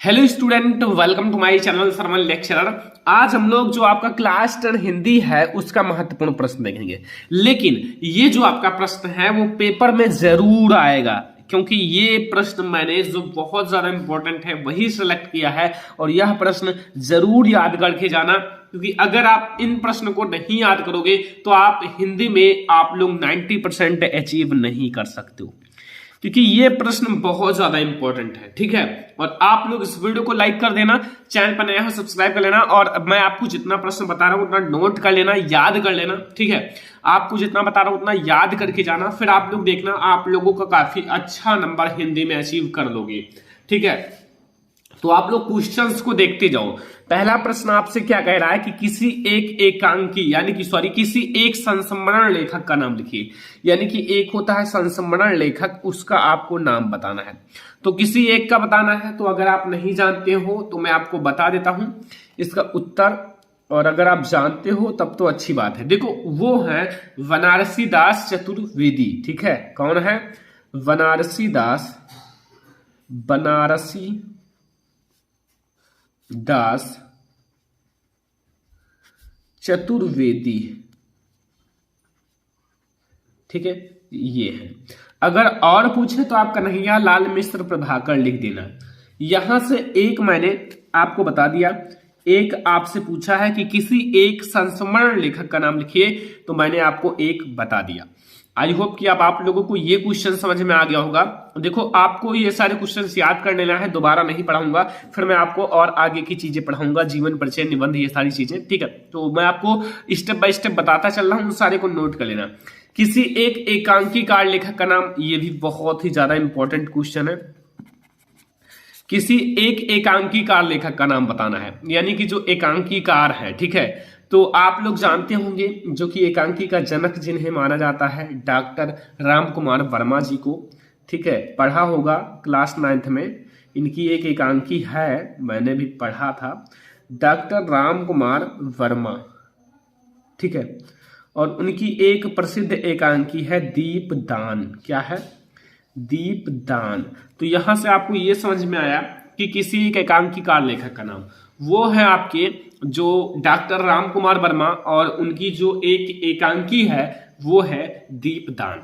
Hello student, welcome to my channel sermon lecturer. आज हम लोग जो आपका क्लास 10 हिंदी है उसका महत्वपूर्ण प्रश्न देखेंगे। लेकिन ये जो आपका प्रश्न है वो पेपर में जरूर आएगा, क्योंकि ये प्रश्न मैंने जो बहुत ज्यादा इंपॉर्टेंट है वही सिलेक्ट किया है। और यह प्रश्न जरूर याद करके जाना, क्योंकि अगर आप इन प्रश्न को नहीं याद करोगे तो आप हिंदी में आप लोग 90% अचीव नहीं कर सकते हो, क्योंकि ये प्रश्न बहुत ज्यादा इंपॉर्टेंट है। ठीक है, और आप लोग इस वीडियो को लाइक कर देना, चैनल पर नया हो सब्सक्राइब कर लेना, और मैं आपको जितना प्रश्न बता रहा हूं उतना नोट कर लेना, याद कर लेना। ठीक है, आपको जितना बता रहा हूं उतना याद करके जाना, फिर आप लोग देखना आप लोगों का काफी अच्छा नंबर हिंदी में अचीव कर लोगे। ठीक है, तो आप लोग क्वेश्चंस को देखते जाओ। पहला प्रश्न आपसे क्या कह रहा है कि किसी एक एकांकी किसी एक संस्मरण लेखक का नाम लिखिए। यानी कि एक होता है संस्मरण लेखक, उसका आपको नाम बताना है। तो किसी एक का बताना है, तो अगर आप नहीं जानते हो तो मैं आपको बता देता हूं इसका उत्तर, और अगर आप जानते हो तब तो अच्छी बात है। देखो, वो है बनारसी दास चतुर्वेदी। ठीक है, कौन है? बनारसी दास चतुर्वेदी। ठीक है, ये है। अगर और पूछे तो आप कन्हैया लाल मिश्र प्रभाकर लिख देना। यहां से एक मैंने आपको बता दिया। एक आपसे पूछा है कि किसी एक संस्मरण लेखक का नाम लिखिए, तो मैंने आपको एक बता दिया। आई होप कि अब आप लोगों को ये क्वेश्चन समझ में आ गया होगा। देखो, आपको ये सारे क्वेश्चन याद कर लेना है, दोबारा नहीं पढ़ाऊंगा। फिर मैं आपको और आगे की चीजें पढ़ाऊंगा, जीवन परिचय, निबंध, ये सारी चीजें। ठीक है, तो मैं आपको स्टेप बाय स्टेप बताता चल रहा हूं, उन सारे को नोट कर लेना। किसी एक एकांकीकार लेखक का नाम, ये भी बहुत ही ज्यादा इंपॉर्टेंट क्वेश्चन है। किसी एक एकांकीकार लेखक का नाम बताना है, यानी कि जो एकांकीकार है। ठीक है, तो आप लोग जानते होंगे जो कि एकांकी का जनक जिन्हें माना जाता है, डॉक्टर राम कुमार वर्मा जी को। ठीक है, पढ़ा होगा क्लास 9th में, इनकी एक एकांकी है, मैंने भी पढ़ा था, डॉक्टर राम कुमार वर्मा। ठीक है, और उनकी एक प्रसिद्ध एकांकी है दीपदान। क्या है? दीपदान। तो यहां से आपको यह समझ में आया कि किसी एक एकांकीकार लेखक का नाम, वो है आपके जो डॉक्टर राम कुमार वर्मा, और उनकी जो एक एकांकी है वो है दीपदान।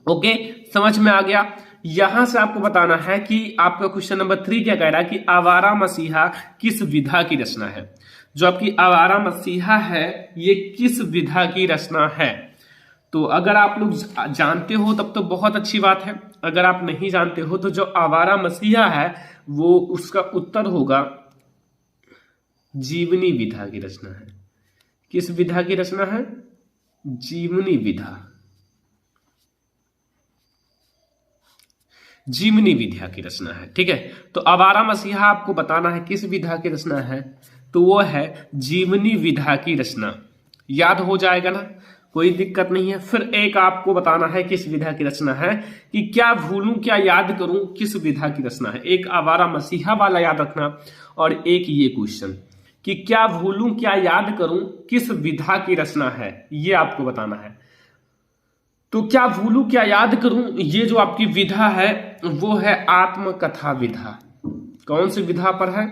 ओके, समझ में आ गया। यहां से आपको बताना है कि आपका क्वेश्चन नंबर 3 क्या कह रहा है कि आवारा मसीहा किस विधा की रचना है। जो आपकी आवारा मसीहा है ये किस विधा की रचना है। तो अगर आप लोग जानते हो तब तो बहुत अच्छी बात है। अगर आप नहीं जानते हो तो जो आवारा मसीहा है वो उसका उत्तर होगा जीवनी विधा की रचना है। किस विधा की रचना है? जीवनी विधा, जीवनी विधा की रचना है। ठीक है, तो आवारा मसीहा आपको बताना है किस विधा की रचना है, तो वो है जीवनी विधा की रचना। याद हो जाएगा ना, कोई दिक्कत नहीं है। फिर एक आपको बताना है किस विधा की रचना है, कि क्या भूलूं क्या याद करूं किस विधा की रचना है। एक आवारा मसीहा वाला याद रखना, और एक ये क्वेश्चन कि क्या भूलूं क्या याद करूं किस विधा की रचना है, ये आपको बताना है। तो क्या भूलूं क्या याद करूं, ये जो आपकी विधा है वो है आत्मकथा विधा। कौन सी विधा पर है?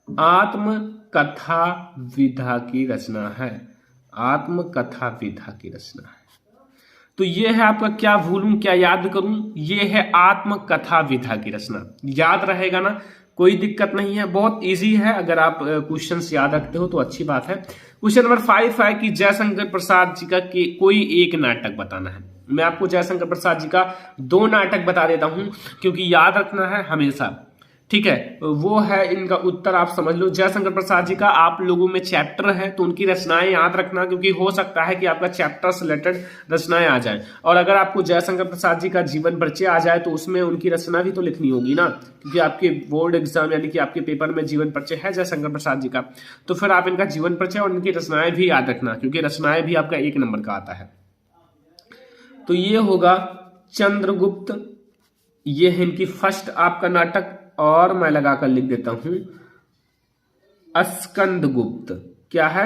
आत्मकथा विधा की रचना है। आत्मकथा विधा की रचना है। तो ये है आपका क्या भूलूं क्या याद करूं, ये है आत्मकथा विधा की रचना। याद रहेगा ना, कोई दिक्कत नहीं है, बहुत इजी है। अगर आप क्वेश्चंस याद रखते हो तो अच्छी बात है। क्वेश्चन नंबर 5 है कि जयशंकर प्रसाद जी का कोई एक नाटक बताना है। मैं आपको जयशंकर प्रसाद जी का 2 नाटक बता देता हूं, क्योंकि याद रखना है हमेशा। ठीक है, वो है इनका उत्तर, आप समझ लो। जयशंकर प्रसाद जी का आप लोगों में चैप्टर है तो उनकी रचनाएं याद रखना, क्योंकि हो सकता है कि आपका चैप्टर से रिलेटेड रचनाएं आ जाए। और अगर आपको जयशंकर प्रसाद जी का जीवन परिचय आ जाए तो उसमें उनकी रचना भी तो लिखनी होगी ना, क्योंकि आपके बोर्ड एग्जाम यानी कि आपके पेपर में जीवन परिचय है जयशंकर प्रसाद जी का। तो फिर आप इनका जीवन परिचय और इनकी रचनाएं भी याद रखना, क्योंकि रचनाएं भी आपका 1 नंबर का आता है। तो ये होगा चंद्रगुप्त, ये है इनकी फर्स्ट आपका नाटक। और मैं लगाकर लिख देता हूं स्कंदगुप्त। क्या है?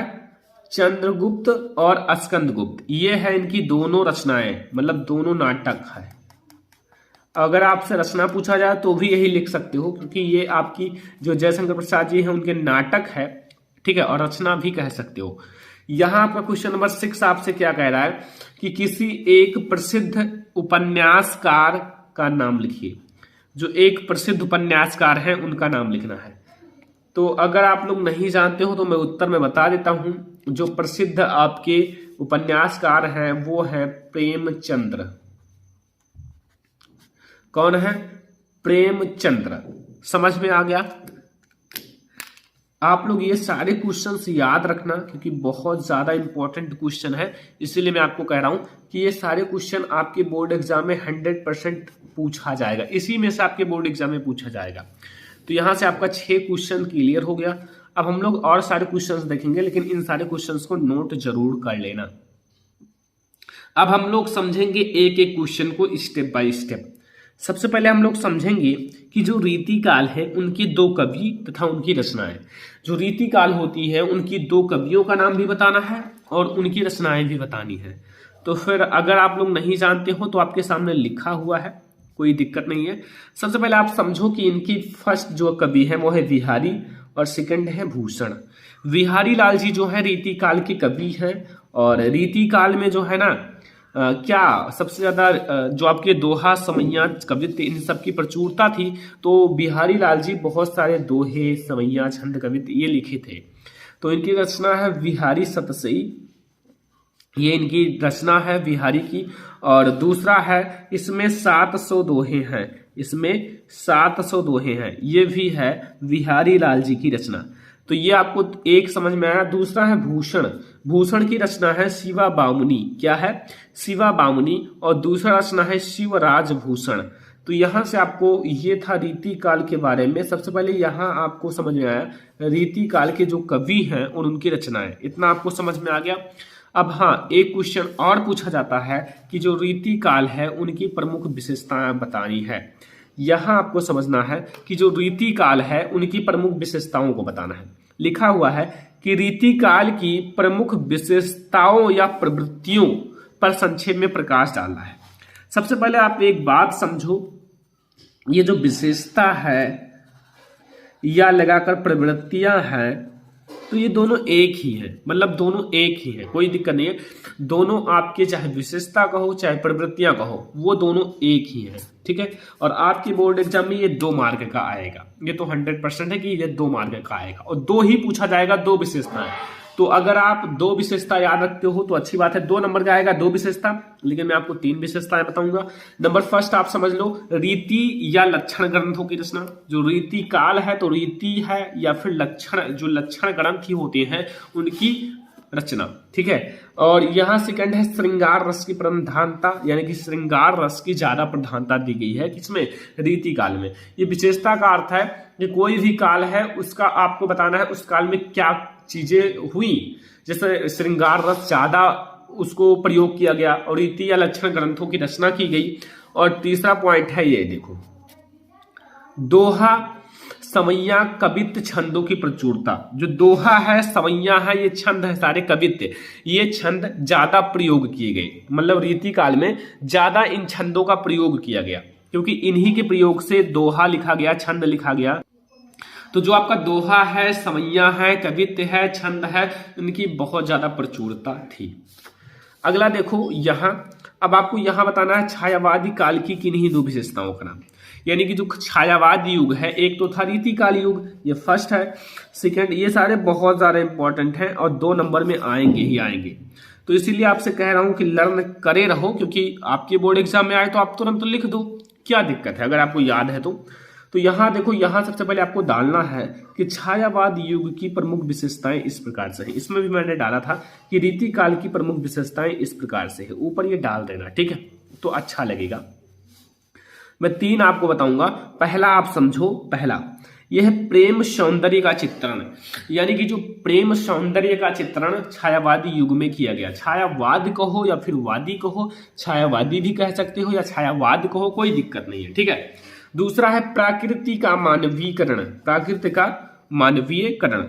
चंद्रगुप्त और स्कंदगुप्त, ये है इनकी दोनों रचनाएं, मतलब दोनों नाटक है। अगर आपसे रचना पूछा जाए तो भी यही लिख सकते हो, क्योंकि ये आपकी जो जयशंकर प्रसाद जी हैं उनके नाटक है, ठीक है, और रचना भी कह सकते हो। यहां आपका क्वेश्चन नंबर 6 आपसे क्या कह रहा है कि किसी एक प्रसिद्ध उपन्यासकार का नाम लिखिए। जो एक प्रसिद्ध उपन्यासकार हैं उनका नाम लिखना है। तो अगर आप लोग नहीं जानते हो तो मैं उत्तर में बता देता हूं। जो प्रसिद्ध आपके उपन्यासकार हैं वो है प्रेमचंद्र। कौन है? प्रेमचंद्र। समझ में आ गया? आप लोग ये सारे क्वेश्चंस याद रखना, क्योंकि बहुत ज्यादा इंपॉर्टेंट क्वेश्चन है, इसीलिए मैं आपको कह रहा हूं कि ये सारे क्वेश्चन आपके बोर्ड एग्जाम में 100% पूछा जाएगा। इसी में से आपके बोर्ड एग्जाम में पूछा जाएगा। तो यहां से आपका 6 क्वेश्चन क्लियर हो गया। अब हम लोग और सारे क्वेश्चंस देखेंगे, लेकिन इन सारे क्वेश्चंस को नोट जरूर कर लेना। अब हम लोग समझेंगे एक एक क्वेश्चन को स्टेप बाय स्टेप। सबसे पहले हम लोग समझेंगे कि जो रीतिकाल है उनके 2 कवि तथा उनकी रचनाएं। जो रीतिकाल होती है उनकी 2 कवियों का नाम भी बताना है और उनकी रचनाएं भी बतानी है। तो फिर अगर आप लोग नहीं जानते हो तो आपके सामने लिखा हुआ है, कोई दिक्कत नहीं है। सबसे पहले आप समझो कि इनकी फर्स्ट जो कवि है वो है बिहारी और सेकंड है भूषण। बिहारी लाल जी जो है रीतिकाल के कवि हैं, और रीतिकाल में जो है ना क्या सबसे ज्यादा जो आपके दोहा समैया कवित्व इन सब की प्रचुरता थी। तो बिहारी लाल जी बहुत सारे दोहे समैया छंद कवित्व ये लिखे थे। तो इनकी रचना है बिहारी सतसई, ये इनकी रचना है बिहारी की। और दूसरा है इसमें 700 दोहे हैं, इसमें 700 दोहे हैं, ये भी है बिहारी लाल जी की रचना। तो ये आपको एक समझ में आया। दूसरा है भूषण। भूषण की रचना है शिवा बामुनी। क्या है? शिवा बामुनी। और दूसरा रचना है शिवराज भूषण। तो यहां से आपको ये था रीतिकाल के बारे में। सबसे पहले यहां आपको समझ में आया रीतिकाल के जो कवि हैं और उनकी रचनाएं, इतना आपको समझ में आ गया। अब हाँ, एक क्वेश्चन और पूछा जाता है कि जो रीतिकाल है उनकी प्रमुख विशेषताएं बतानी है। यहां आपको समझना है कि जो रीतिकाल है उनकी प्रमुख विशेषताओं को बताना है। लिखा हुआ है कि रीतिकाल की प्रमुख विशेषताओं या प्रवृत्तियों पर संक्षेप में प्रकाश डालना है। सबसे पहले आप एक बात समझो, ये जो विशेषता है या लगाकर प्रवृत्तियां हैं, तो ये दोनों एक ही है, मतलब दोनों एक ही है, कोई दिक्कत नहीं है। दोनों आपके चाहे विशेषता कहो चाहे प्रवृत्तियां कहो, वो दोनों एक ही है, ठीक है। और आपके बोर्ड एग्जाम में ये 2 मार्क का आएगा, ये तो 100% है कि ये 2 मार्क का आएगा, और 2 ही पूछा जाएगा, 2 विशेषताएं। तो अगर आप 2 विशेषता याद रखते हो तो अच्छी बात है, 2 नंबर का आएगा 2 विशेषता, लेकिन मैं आपको 3 विशेषताएं बताऊंगा। नंबर फर्स्ट आप समझ लो, रीति या लक्षण ग्रंथों की रचना। जो रीति काल है तो रीति है या फिर लक्षण, जो लक्षण ग्रंथ होते हैं उनकी रचना, ठीक है। और यहां सेकंड है श्रृंगार रस की प्रधानता, यानी कि श्रृंगार रस की ज्यादा प्रधानता दी गई है किसमें? रीति काल में। ये विशेषता का अर्थ है कि कोई भी काल है उसका आपको बताना है उस काल में क्या चीजें हुई, जैसे श्रृंगार रस ज्यादा उसको प्रयोग किया गया और रीति या लक्षण ग्रंथों की रचना की गई। और तीसरा पॉइंट है ये देखो, दोहा समैया कवित्व छंदों की प्रचुरता। जो दोहा है, समैया है, ये छंद है सारे कवित्व, ये छंद ज्यादा प्रयोग किए गए, मतलब रीति काल में ज्यादा इन छंदों का प्रयोग किया गया, क्योंकि इन्हीं के प्रयोग से दोहा लिखा गया, छंद लिखा गया। तो जो आपका दोहा है, समैया है, कवित्व है, छंद है, इनकी बहुत ज्यादा प्रचुरता थी। अगला देखो यहां, अब आपको यहां बताना है छायावादी काल की किन्हीं 2 विशेषताओं का नाम। यानी कि जो छायावादी युग है, एक तो था रीतिकाल युग, ये फर्स्ट है, सेकंड, ये सारे बहुत ज्यादा इंपॉर्टेंट हैं और 2 नंबर में आएंगे ही आएंगे। तो इसीलिए आपसे कह रहा हूं कि लर्न करे रहो, क्योंकि आपके बोर्ड एग्जाम में आए तो आप तुरंत तो लिख दो, क्या दिक्कत है अगर आपको याद है तो यहां देखो, यहां सबसे पहले आपको डालना है कि छायावाद युग की प्रमुख विशेषताएं इस प्रकार से है। इसमें भी मैंने डाला था कि रीति काल की प्रमुख विशेषताएं इस प्रकार से है, ऊपर ये डाल देना, ठीक है, तो अच्छा लगेगा। मैं 3 आपको बताऊंगा। पहला आप समझो, पहला यह है प्रेम सौंदर्य का चित्रण, यानी कि जो प्रेम सौंदर्य का चित्रण छायावादी युग में किया गया। छायावाद कहो या फिर वादी कहो, छायावादी भी कह सकते हो या छायावाद कहो, कोई दिक्कत नहीं है, ठीक है। दूसरा है प्रकृति का मानवीकरण, प्रकृति का मानवीयकरण।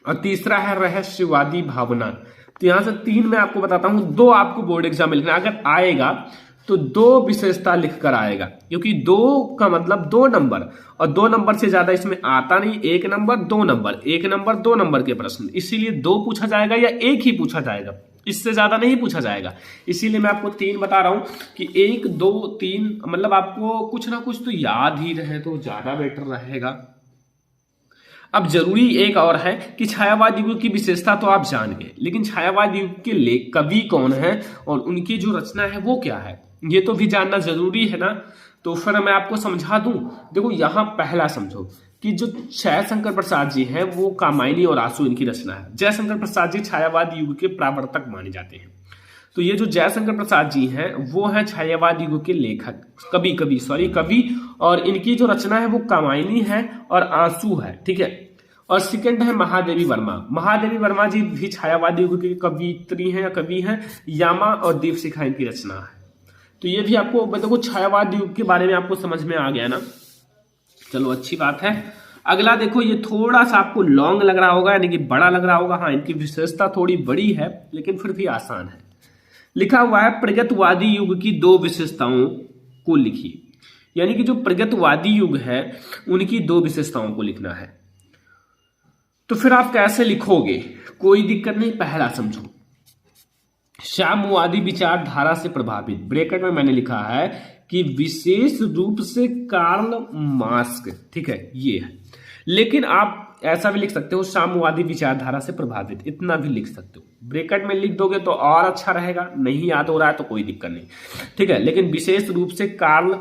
और तीसरा है रहस्यवादी भावना। तो यहां से 3 मैं आपको बताता हूं, 2 आपको बोर्ड एग्जाम में लिखना, अगर आएगा तो 2 विशेषता लिख कर आएगा, क्योंकि 2 का मतलब 2 नंबर, और 2 नंबर से ज्यादा इसमें आता नहीं। 1 नंबर 2 नंबर, 1 नंबर 2 नंबर के प्रश्न, इसीलिए 2 पूछा जाएगा या 1 ही पूछा जाएगा, इससे ज्यादा नहीं पूछा जाएगा। इसीलिए मैं आपको 3 बता रहा हूं कि 1 2 3, मतलब आपको कुछ ना कुछ तो याद ही रहे तो ज्यादा बेटर रहेगा। अब जरूरी एक और है कि छायावाद युग की विशेषता तो आप जान गए, लेकिन छायावाद युग के लेख कवि कौन है और उनकी जो रचना है वो क्या है, ये तो भी जानना जरूरी है ना। तो फिर मैं आपको समझा दूं। देखो यहां पहला समझो कि जो जयशंकर प्रसाद जी हैं वो कामायनी और आंसू इनकी रचना है। जयशंकर प्रसाद जी छायावाद युग के प्रवर्तक माने जाते हैं। तो ये जो जयशंकर प्रसाद जी हैं वो हैं छायावाद युग के लेखक, कवि, और इनकी जो रचना है वो कामायनी है और आंसू है, ठीक है। और सेकंड है महादेवी वर्मा। महादेवी वर्मा जी भी छायावाद युग की कवित्री हैं या कवि हैं। यामा और दीपशिखा इनकी रचना है। तो ये भी आपको देखो छायावाद युग के बारे में आपको समझ में आ गया ना, चलो अच्छी बात है। अगला देखो, ये थोड़ा सा आपको लॉन्ग लग रहा होगा, यानी कि बड़ा लग रहा होगा। हाँ, इनकी विशेषता थोड़ी बड़ी है लेकिन फिर भी आसान है। लिखा हुआ है प्रगतवादी युग की 2 विशेषताओं को लिखिए, यानी कि जो प्रगतवादी युग है उनकी 2 विशेषताओं को लिखना है। तो फिर आप कैसे लिखोगे, कोई दिक्कत नहीं। पहला समझो, साम्यवादी विचारधारा से प्रभावित, ब्रैकेट में मैंने लिखा है कि विशेष रूप से कार्ल मार्क्स, ठीक है, ये है। लेकिन आप ऐसा भी लिख सकते हो साम्यवादी विचारधारा से प्रभावित, इतना भी लिख सकते हो। ब्रैकेट में लिख दोगे तो और अच्छा रहेगा, नहीं याद हो रहा है तो कोई दिक्कत नहीं, ठीक है। लेकिन विशेष रूप से कार्ल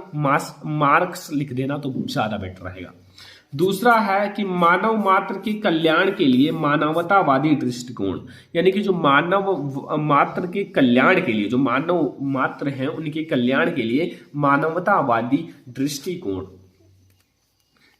मार्क्स लिख देना तो ज्यादा बेटर रहेगा। दूसरा है कि मानव मात्र के कल्याण के लिए मानवतावादी दृष्टिकोण, यानी कि जो मानव मात्र के कल्याण के लिए, जो मानव मात्र हैं उनके कल्याण के लिए मानवतावादी दृष्टिकोण।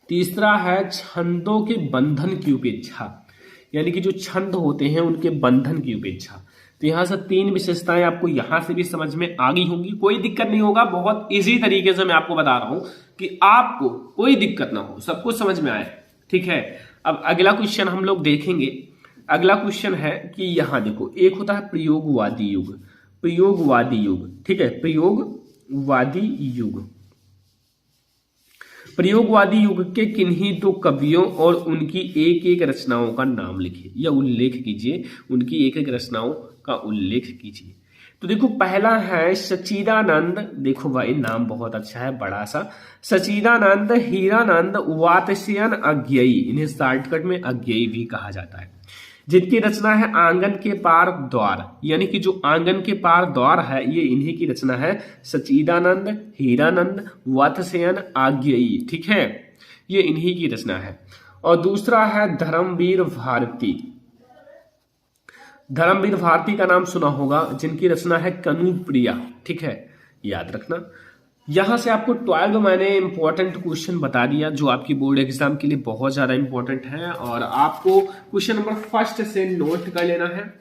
तीसरा है छंदों के बंधन की उपेक्षा, यानी कि जो छंद होते हैं उनके बंधन की उपेक्षा। तो यहां से 3 विशेषताएं आपको यहां से भी समझ में आ गई होंगी, कोई दिक्कत नहीं होगा। बहुत इजी तरीके से मैं आपको बता रहा हूं कि आपको कोई दिक्कत ना हो, सब कुछ समझ में आए, ठीक है। अब अगला क्वेश्चन हम लोग देखेंगे। अगला क्वेश्चन है कि यहां देखो, एक होता है प्रयोगवादी युग, प्रयोगवादी युग, ठीक है, प्रयोगवादी युग। प्रयोगवादी युग के किन्हीं 2 कवियों और उनकी एक एक रचनाओं का नाम लिखिए या उल्लेख कीजिए, उनकी एक एक रचनाओं का उल्लेख कीजिए। तो देखो पहला है सच्चिदानंद, देखो भाई नाम बहुत अच्छा है, बड़ा सा, सच्चिदानंद हीरानंद वात्स्ययन अज्ञेयी, इन्हें शॉर्टकट में अज्ञेयी भी कहा जाता है, जिनकी रचना है आंगन के पार द्वार, यानी कि जो आंगन के पार द्वार है ये इन्हीं की रचना है, सच्चिदानंद हीरानंद वात्स्ययन अज्ञेयी, ठीक है, ये इन्हीं की रचना है। और दूसरा है धर्मवीर भारती। धर्मवीर भारती का नाम सुना होगा, जिनकी रचना है कनुप्रिया, ठीक है, याद रखना। यहां से आपको 12 मैंने इंपॉर्टेंट क्वेश्चन बता दिया जो आपकी बोर्ड एग्जाम के लिए बहुत ज्यादा इंपॉर्टेंट है, और आपको क्वेश्चन नंबर 1 से नोट कर लेना है।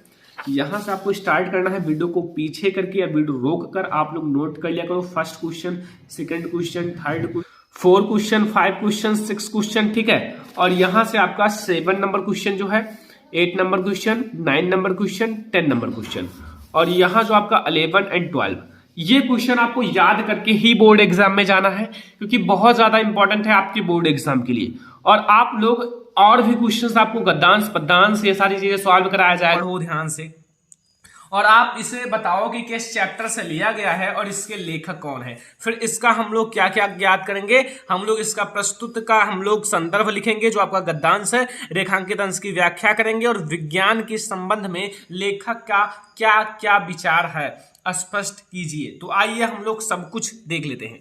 यहां से आपको स्टार्ट करना है, वीडियो को पीछे करके या वीडियो रोक कर आप लोग नोट कर लिया करो। 1st question, 2nd question, 3rd question, 4 question, 5 question, 6 question, ठीक है। और यहां से आपका 7 नंबर क्वेश्चन जो है, 8 number question, 9 number question, 10 number question, और यहां जो आपका 11 एंड 12, ये क्वेश्चन आपको याद करके ही बोर्ड एग्जाम में जाना है, क्योंकि बहुत ज्यादा इंपॉर्टेंट है आपके बोर्ड एग्जाम के लिए। और आप लोग और भी क्वेश्चंस आपको गद्यांश पद्यांश ये सारी चीजें सॉल्व कराया जाएगा, वो ध्यान से, और आप इसे बताओ कि किस चैप्टर से लिया गया है और इसके लेखक कौन है। फिर इसका हम लोग क्या क्या ज्ञात करेंगे, हम लोग इसका प्रस्तुत का हम लोग संदर्भ लिखेंगे जो आपका गद्यांश है, रेखांकित अंश की व्याख्या करेंगे, और विज्ञान के संबंध में लेखक का क्या क्या विचार है स्पष्ट कीजिए। तो आइए हम लोग सब कुछ देख लेते हैं।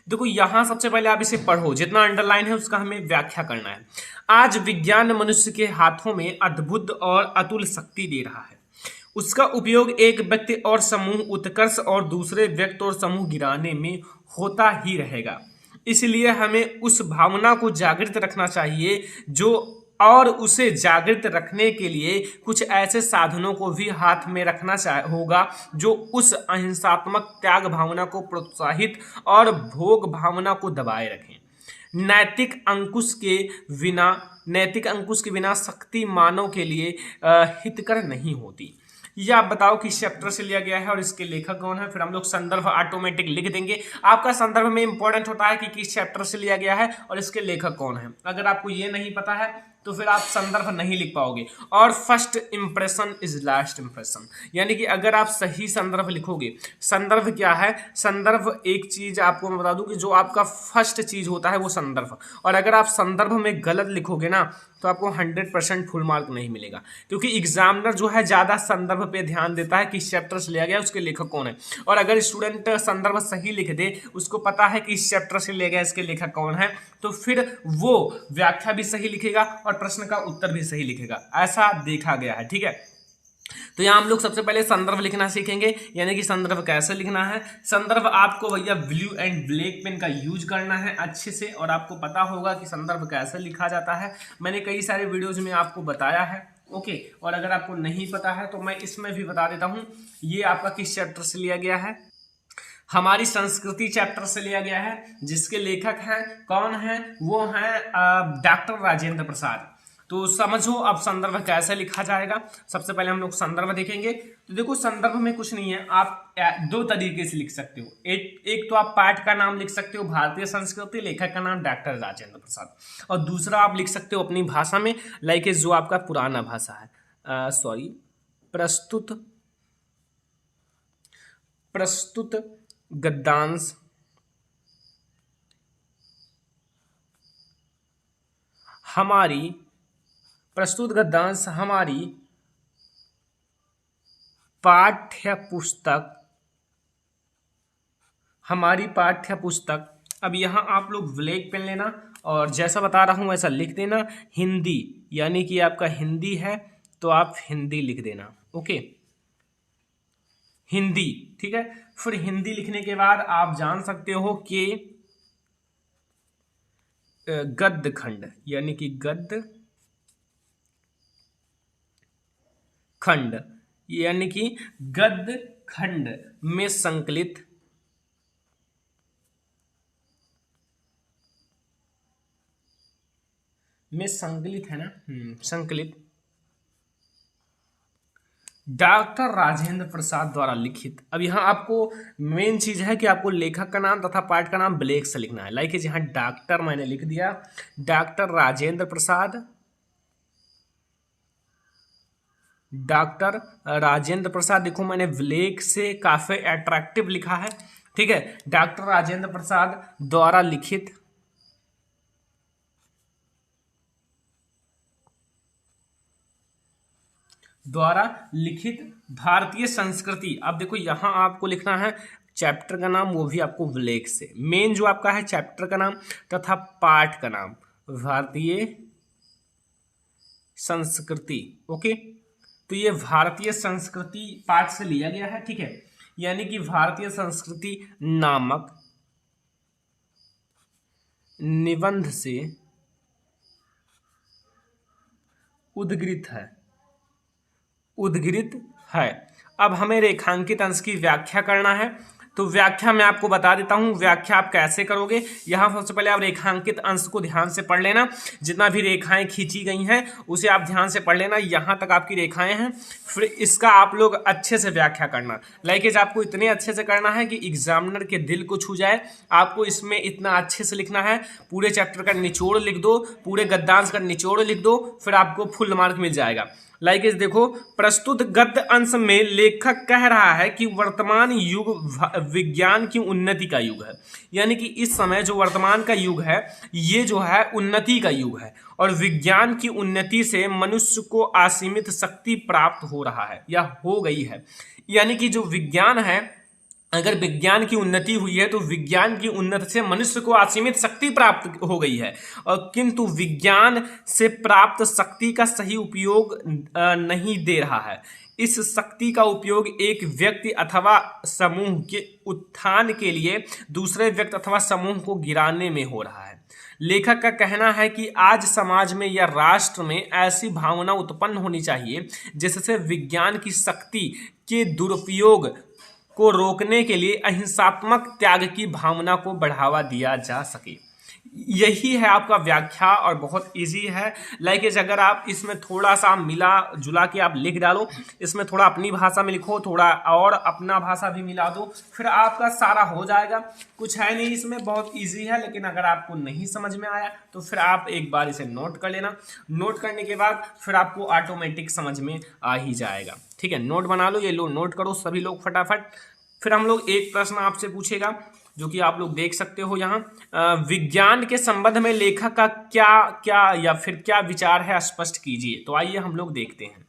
देखो यहां सबसे पहले आप इसे पढ़ो, जितना अंडरलाइन है उसका हमें व्याख्या करना है। आज विज्ञान मनुष्य के हाथों में अद्भुत और अतुल शक्ति दे रहा है। उसका उपयोग एक व्यक्ति और समूह उत्कर्ष और दूसरे व्यक्ति और समूह गिराने में होता ही रहेगा। इसलिए हमें उस भावना को जागृत रखना चाहिए जो, और उसे जागृत रखने के लिए कुछ ऐसे साधनों को भी हाथ में रखना होगा जो उस अहिंसात्मक त्याग भावना को प्रोत्साहित और भोग भावना को दबाए रखें। नैतिक अंकुश के बिना शक्ति मानव के लिए हितकर नहीं होती। ये आप बताओ किस चैप्टर से लिया गया है और इसके लेखक कौन है। फिर हम लोग संदर्भ ऑटोमेटिक लिख देंगे। आपका संदर्भ में इंपॉर्टेंट होता है कि किस चैप्टर से लिया गया है और इसके लेखक कौन है। अगर आपको ये नहीं पता है तो फिर आप संदर्भ नहीं लिख पाओगे। और first impression is last impression, यानी कि अगर आप सही संदर्भ लिखोगे, संदर्भ क्या है, संदर्भ एक चीज आपको मैं बता दूं कि जो आपका फर्स्ट चीज होता है वो संदर्भ, और अगर आप संदर्भ में गलत लिखोगे ना तो आपको 100% फुल मार्क नहीं मिलेगा, क्योंकि एग्जामिनर जो है ज्यादा संदर्भ पे ध्यान देता है कि इस चैप्टर से लिया गया उसके लेखक कौन है। और अगर स्टूडेंट संदर्भ सही लिख दे, उसको पता है कि इस चैप्टर से लिया गया इसके लेखक कौन है, तो फिर वो व्याख्या भी सही लिखेगा और प्रश्न का उत्तर भी सही लिखेगा, ऐसा देखा गया है। ठीक है, तो यहाँ हम लोग सबसे पहले संदर्भ लिखना सीखेंगे, यानी कि संदर्भ कैसे लिखना है। संदर्भ आपको भैया ब्लू एंड ब्लैक पेन का यूज करना है अच्छे से, और आपको पता होगा कि संदर्भ कैसे लिखा जाता है। मैंने कई सारे वीडियोज में आपको बताया है। ओके, और अगर आपको नहीं पता है तो मैं इसमें भी बता देता हूँ। ये आपका किस चैप्टर से लिया गया है, हमारी संस्कृति चैप्टर से लिया गया है, जिसके लेखक हैं कौन है, वो हैं डॉक्टर राजेंद्र प्रसाद। तो समझो अब संदर्भ कैसे लिखा जाएगा। सबसे पहले हम लोग संदर्भ देखेंगे। तो देखो संदर्भ में कुछ नहीं है, आप दो तरीके से लिख सकते हो। एक तो आप पाठ का नाम लिख सकते हो भारतीय संस्कृति, लेखक का नाम डॉक्टर राजेंद्र प्रसाद, और दूसरा आप लिख सकते हो अपनी भाषा में, लाइक जो आपका पुराना भाषा है, प्रस्तुत गद्यांश हमारी पाठ्य पुस्तक। अब यहाँ आप लोग ब्लैक पेन लेना और जैसा बता रहा हूँ वैसा लिख देना। हिंदी, यानी कि आपका हिंदी है तो आप हिंदी लिख देना। ओके, हिंदी, ठीक है। फिर हिंदी लिखने के बाद आप जान सकते हो कि गद्य खंड, यानी कि गद्य खंड, यानी कि गद्य खंड में संकलित है ना, संकलित डॉक्टर राजेंद्र प्रसाद द्वारा लिखित। अब यहाँ आपको मेन चीज है कि आपको लेखक का नाम तथा पाठ का नाम ब्लैक से लिखना है। लाइक यहाँ डॉक्टर मैंने लिख दिया, डॉक्टर राजेंद्र प्रसाद, डॉक्टर राजेंद्र प्रसाद। देखो मैंने ब्लैक से काफी अट्रैक्टिव लिखा है। ठीक है, डॉक्टर राजेंद्र प्रसाद द्वारा लिखित भारतीय संस्कृति। अब देखो यहां आपको लिखना है चैप्टर का नाम, वो भी आपको ब्लैक से। मेन जो आपका है चैप्टर का नाम तथा पाठ का नाम भारतीय संस्कृति। ओके, तो ये भारतीय संस्कृति पाठ से लिया गया है। ठीक है, यानी कि भारतीय संस्कृति नामक निबंध से उद्धृत है। अब हमें रेखांकित अंश की व्याख्या करना है, तो व्याख्या मैं आपको बता देता हूं। व्याख्या आप कैसे करोगे, यहां सबसे पहले आप रेखांकित अंश को ध्यान से पढ़ लेना। जितना भी रेखाएं खींची गई हैं उसे आप ध्यान से पढ़ लेना, यहां तक आपकी रेखाएं हैं। फिर इसका आप लोग अच्छे से व्याख्या करना। लाइक आपको इतने अच्छे से करना है कि एग्जामिनर के दिल को छू जाए। आपको इसमें इतना अच्छे से लिखना है, पूरे चैप्टर का निचोड़ लिख दो, पूरे गद्यांश का निचोड़ लिख दो, फिर आपको फुल मार्क मिल जाएगा। लाइक देखो, प्रस्तुत गद्य अंश में लेखक कह रहा है कि वर्तमान युग विज्ञान की उन्नति का युग है, यानी कि इस समय जो वर्तमान का युग है ये जो है उन्नति का युग है, और विज्ञान की उन्नति से मनुष्य को असीमित शक्ति प्राप्त हो रहा है या हो गई है। यानी कि जो विज्ञान है, अगर विज्ञान की उन्नति हुई है तो विज्ञान की उन्नति से मनुष्य को असीमित शक्ति प्राप्त हो गई है, और किंतु विज्ञान से प्राप्त शक्ति का सही उपयोग नहीं दे रहा है। इस शक्ति का उपयोग एक व्यक्ति अथवा समूह के उत्थान के लिए दूसरे व्यक्ति अथवा समूह को गिराने में हो रहा है। लेखक का कहना है कि आज समाज में या राष्ट्र में ऐसी भावना उत्पन्न होनी चाहिए जिससे विज्ञान की शक्ति के दुरुपयोग को रोकने के लिए अहिंसात्मक त्याग की भावना को बढ़ावा दिया जा सके। यही है आपका व्याख्या और बहुत इजी है। लाइक अगर आप इसमें थोड़ा सा मिला जुला के आप लिख डालो, इसमें थोड़ा अपनी भाषा में लिखो, थोड़ा और अपना भाषा भी मिला दो, फिर आपका सारा हो जाएगा। कुछ है नहीं इसमें, बहुत इजी है। लेकिन अगर आपको नहीं समझ में आया तो फिर आप एक बार इसे नोट कर लेना। नोट करने के बाद फिर आपको ऑटोमेटिक समझ में आ ही जाएगा। ठीक है, नोट बना लो, ये लो नोट करो सभी लोग फटाफट। फिर हम लोग एक प्रश्न आपसे पूछेगा जो कि आप लोग देख सकते हो यहाँ, विज्ञान के संबंध में लेखक का क्या क्या या फिर क्या विचार है, स्पष्ट कीजिए। तो आइए हम लोग देखते हैं।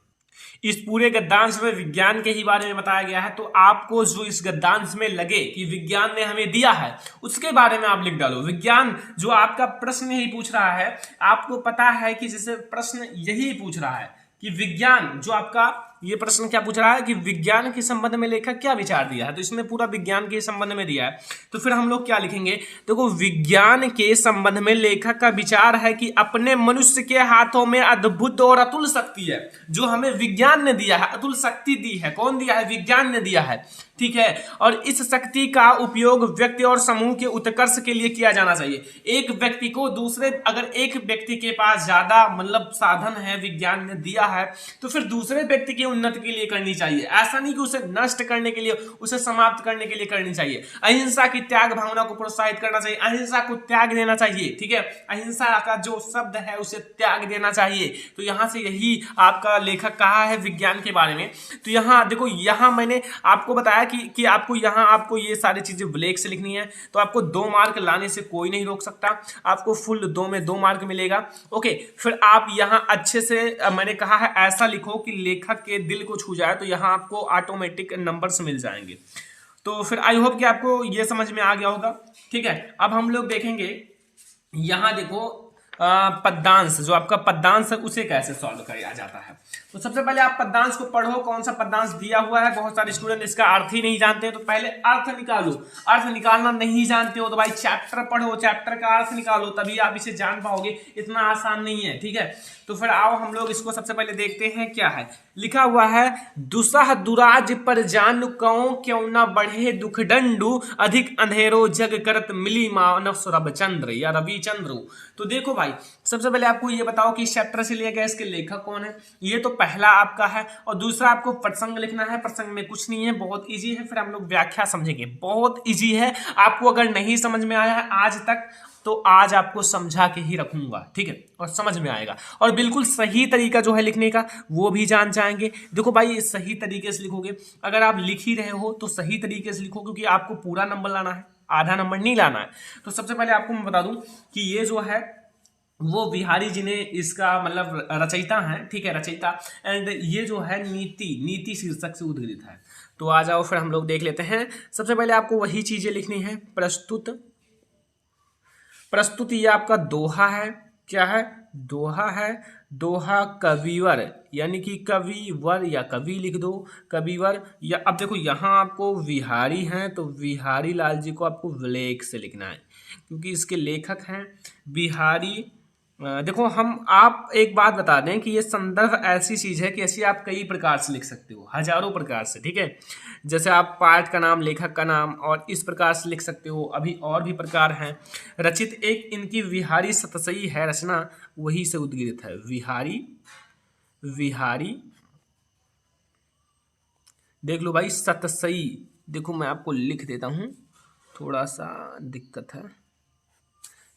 इस पूरे गद्यांश में विज्ञान के ही बारे में बताया गया है, तो आपको जो इस गद्यांश में लगे कि विज्ञान ने हमें दिया है उसके बारे में आप लिख डालो। विज्ञान जो आपका प्रश्न यही पूछ रहा है, आपको पता है कि जैसे प्रश्न यही पूछ रहा है कि विज्ञान जो आपका ये प्रश्न क्या पूछ रहा है कि विज्ञान के संबंध में लेखक क्या विचार दिया है, तो इसमें पूरा विज्ञान के संबंध में दिया है। तो फिर हम लोग क्या लिखेंगे, देखो विज्ञान के संबंध में लेखक का विचार है कि अपने मनुष्य के हाथों में अद्भुत और अतुल शक्ति है, जो हमें विज्ञान ने दिया है, अतुल शक्ति दी है। कौन दिया है? विज्ञान ने दिया है। ठीक है, और इस शक्ति का उपयोग व्यक्ति और समूह के उत्कर्ष के लिए किया जाना चाहिए। एक व्यक्ति को दूसरे, अगर एक व्यक्ति के पास ज्यादा मतलब साधन है, विज्ञान ने दिया है, तो फिर दूसरे व्यक्ति की उन्नति के लिए करनी चाहिए। ऐसा नहीं कि उसे नष्ट करने के लिए, उसे समाप्त करने के लिए करनी चाहिए। अहिंसा की त्याग भावना को प्रोत्साहित करना चाहिए, अहिंसा को त्याग देना चाहिए। ठीक है, अहिंसा का जो शब्द है उसे त्याग देना चाहिए। तो यहां से यही आपका लेखक कहा है विज्ञान के बारे में। तो यहां देखो, यहां मैंने आपको बताया कि आपको यहां आपको ये सारी चीजें ब्लैक से लिखनी है, तो आपको 2 मार्क लाने से कोई नहीं रोक सकता, आपको फुल 2 में 2 मार्क मिलेगा। ओके, फिर आप यहां अच्छे से मैंने कहा है ऐसा लिखो कि लेखक के दिल को छू जाए, तो यहां आपको ऑटोमेटिक नंबर्स मिल जाएंगे। तो फिर आई होप कि आपको ये समझ में आ गया होगा। ठीक है, अब हम लोग देखेंगे यहां देखो पद्यांश, जो आपका पद्यांश है उसे कैसे सॉल्व किया जाता है। तो सबसे पहले आप पद्यांश को पढ़ो, कौन सा पद्यांश दिया हुआ है। बहुत सारे स्टूडेंट इसका अर्थ ही नहीं जानते हैं, तो पहले अर्थ निकालो। अर्थ निकालना नहीं जानते हो तो भाई चैप्टर पढ़ो, चैप्टर का अर्थ निकालो, तभी आप इसे जान पाओगे। इतना आसान नहीं है। ठीक है, तो फिर आओ हम लोग इसको सबसे पहले देखते हैं क्या है। लिखा हुआ है, दुसह दुराज पर जान कौ क्यों न बढ़े दुख दंडू, अधिक अंधेरो जग करत मिली मानव सुरभ चंद्र या रविचंद्र। तो देखो भाई, सबसे पहले आपको ये बताओ कि इस चैप्टर से लिया गया, इसके लेखक कौन है। ये तो पहला आपका है, और दूसरा आपको प्रसंग लिखना है। प्रसंग में कुछ नहीं है, बहुत इजी है। फिर हम लोग व्याख्या समझेंगे, बहुत इजी है। आपको अगर नहीं समझ में आया है आज तक, तो आज आपको समझा के ही रखूंगा। ठीक है, और समझ में आएगा, और बिल्कुल सही तरीका जो है लिखने का वो भी जान जाएंगे। देखो भाई, सही तरीके से लिखोगे, अगर आप लिख ही रहे हो तो सही तरीके से लिखो, क्योंकि आपको पूरा नंबर लाना है, आधा नंबर नहीं लाना है। तो सबसे पहले आपको मैं बता दूं कि ये जो है वो बिहारी जी ने इसका मतलब रचयिता हैं। ठीक है, रचयिता। एंड ये जो है नीति शीर्षक से उद्धृत है। तो आ जाओ फिर हम लोग देख लेते हैं। सबसे पहले आपको वही चीजें लिखनी है। प्रस्तुत ये आपका दोहा है। क्या है? दोहा है। दोहा कविवर, यानी कि कविवर या कवि लिख दो, कविवर। या अब देखो यहाँ आपको विहारी हैं, तो विहारी लाल जी को आपको ब्लैक से लिखना है, क्योंकि इसके लेखक हैं बिहारी। देखो, आप एक बात बता दें कि ये संदर्भ ऐसी चीज है कि ऐसी आप कई प्रकार से लिख सकते हो, हजारों प्रकार से। ठीक है, जैसे आप पाठ का नाम, लेखक का नाम, और इस प्रकार से लिख सकते हो। अभी और भी प्रकार हैं। रचित एक इनकी विहारी सतसई है रचना, वही से उद्गीरित है। विहारी देख लो भाई, सतसई। देखो मैं आपको लिख देता हूं, थोड़ा सा दिक्कत है।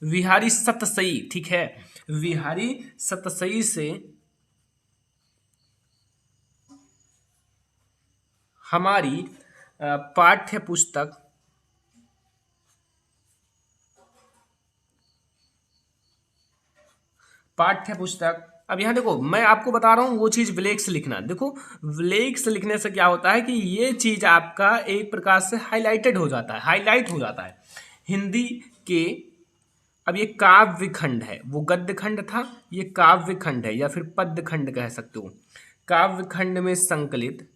विहारी सतसई, ठीक है, विहारी सतसई से हमारी पाठ्य पुस्तक अब यहां देखो, मैं आपको बता रहा हूं वो चीज ब्लैक से लिखना। देखो, ब्लैक से लिखने से क्या होता है कि ये चीज आपका एक प्रकार से हाईलाइटेड हो जाता है, हाईलाइट हो जाता है। हिंदी के, अब ये काव्य खंड है, वो गद्य खंड था, ये काव्य खंड है या फिर पद्य खंड कह सकते हो। काव्य खंड में संकलित,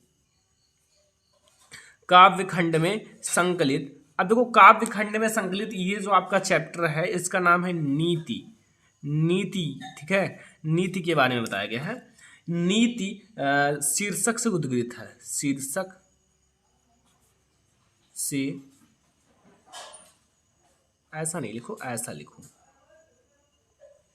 काव्य खंड में संकलित। अब देखो, काव्य खंड में संकलित ये जो आपका चैप्टर है, इसका नाम है नीति। ठीक है, नीति के बारे में बताया गया है। नीति शीर्षक से उद्गृत है, शीर्षक से। ऐसा नहीं लिखो, ऐसा लिखो,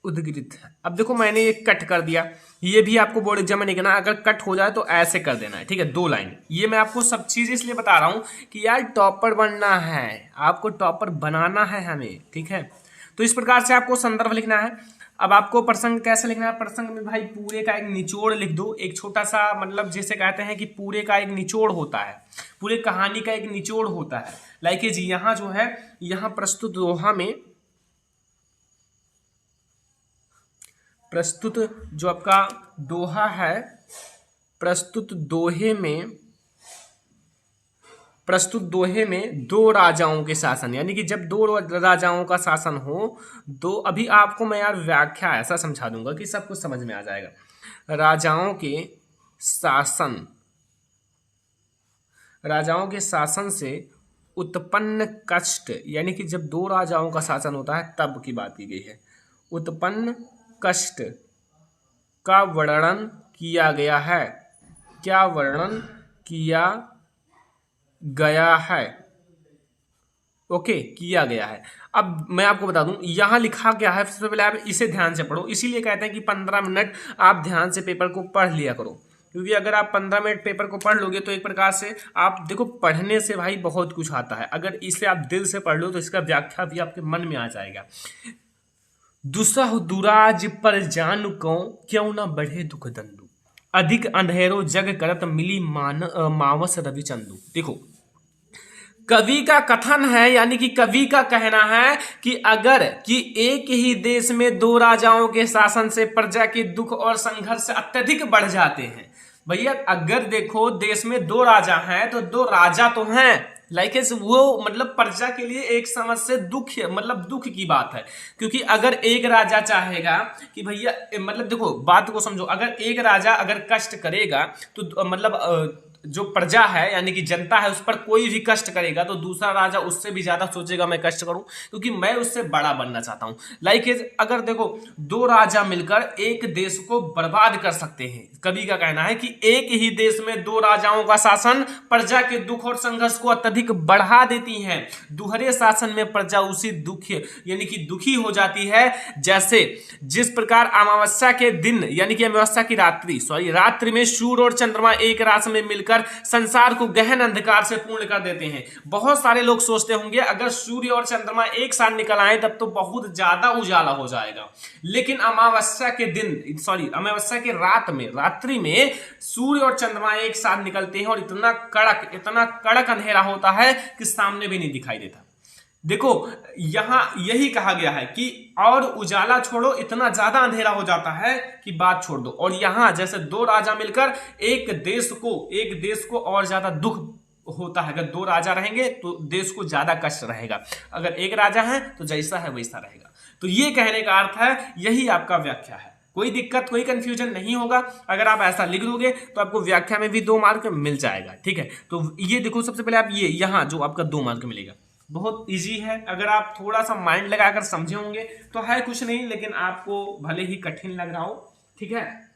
उद्गृत है। अब देखो मैंने ये कट कर दिया, ये भी आपको बोर्ड एग्जाम में नहीं करना, अगर कट हो जाए तो ऐसे कर देना है, ठीक है, 2 लाइन। ये मैं आपको सब चीज़ इसलिए बता रहा हूँ कि यार टॉपर बनना है, आपको टॉपर बनाना है हमें, ठीक है। तो इस प्रकार से आपको संदर्भ लिखना है। अब आपको प्रसंग कैसे लिखना है, प्रसंग में भाई पूरे का एक निचोड़ लिख दो, एक छोटा सा, मतलब जैसे कहते हैं कि पूरे का एक निचोड़ होता है, पूरे कहानी का एक निचोड़ होता है। लाइक जी यहाँ जो है, यहाँ प्रस्तुत दोहा में, प्रस्तुत जो आपका दोहा है, प्रस्तुत दोहे में 2 राजाओं के शासन, यानी कि जब 2 राजाओं का शासन हो, दो, अभी आपको मैं यार व्याख्या ऐसा समझा दूंगा कि सब कुछ समझ में आ जाएगा। राजाओं के शासन से उत्पन्न कष्ट, यानी कि जब 2 राजाओं का शासन होता है तब की बात की गई है, उत्पन्न कष्ट का वर्णन किया गया है। क्या वर्णन किया गया है? ओके, किया गया है। अब मैं आपको बता दूं यहां लिखा क्या है, सबसे पहले आप इसे ध्यान से पढ़ो। इसीलिए कहते हैं कि 15 मिनट आप ध्यान से पेपर को पढ़ लिया करो, क्योंकि अगर आप 15 मिनट पेपर को पढ़ लोगे तो एक प्रकार से आप देखो, पढ़ने से भाई बहुत कुछ आता है। अगर इसे आप दिल से पढ़ लो तो इसका व्याख्या भी आपके मन में आ जाएगा। दुसह दुराज पर जान को, क्यों न बढ़े दुख दंडु, अधिक अंधेरो जग करत मिली मावस रविचंदु। देखो कवि का कथन है, यानी कि कवि का कहना है कि अगर कि एक ही देश में 2 राजाओं के शासन से प्रजा के दुख और संघर्ष अत्यधिक बढ़ जाते हैं। भैया अगर देखो देश में 2 राजा हैं तो 2 राजा तो हैं, लाइक वो मतलब प्रजा के लिए एक समझ से दुख, मतलब दुख की बात है। क्योंकि अगर एक राजा चाहेगा कि भैया, मतलब देखो बात को समझो, अगर एक राजा अगर कष्ट करेगा तो मतलब जो प्रजा है यानी कि जनता है उस पर कोई भी कष्ट करेगा तो दूसरा राजा उससे भी ज्यादा सोचेगा मैं कष्ट करूं, क्योंकि मैं उससे बड़ा बनना चाहता हूं। लाइक अगर देखो 2 राजा मिलकर एक देश को बर्बाद कर सकते हैं। कवि का कहना है कि एक ही देश में 2 राजाओं का शासन प्रजा के दुख और संघर्ष को अत्यधिक बढ़ा देती है। दूसरे शासन में प्रजा उसी दुख यानी कि दुखी हो जाती है। जैसे जिस प्रकार अमावस्या के दिन यानी कि अमावस्या की रात्रि में सूर्य और चंद्रमा एक राशि में मिलकर संसार को गहन अंधकार से पूर्ण कर देते हैं। बहुत सारे लोग सोचते होंगे अगर सूर्य और चंद्रमा एक साथ निकल आए तब तो बहुत ज्यादा उजाला हो जाएगा, लेकिन अमावस्या के रात्रि में सूर्य और चंद्रमा एक साथ निकलते हैं और इतना कड़क अंधेरा होता है कि सामने भी नहीं दिखाई देता। देखो यहां यही कहा गया है कि और उजाला छोड़ो, इतना ज्यादा अंधेरा हो जाता है कि बात छोड़ दो। और यहां जैसे 2 राजा मिलकर एक देश को और ज्यादा दुख होता है। अगर 2 राजा रहेंगे तो देश को ज्यादा कष्ट रहेगा, अगर एक राजा है तो जैसा है वैसा रहेगा। तो ये कहने का अर्थ है, यही आपका व्याख्या है। कोई दिक्कत, कोई कंफ्यूजन नहीं होगा। अगर आप ऐसा लिख दोगे तो आपको व्याख्या में भी 2 मार्क मिल जाएगा, ठीक है। तो ये देखो सबसे पहले आप ये यहाँ जो आपका 2 मार्क मिलेगा, बहुत इजी है। अगर आप थोड़ा सा माइंड लगाकर समझे होंगे तो है कुछ नहीं, लेकिन आपको भले ही कठिन लग रहा हो, ठीक है,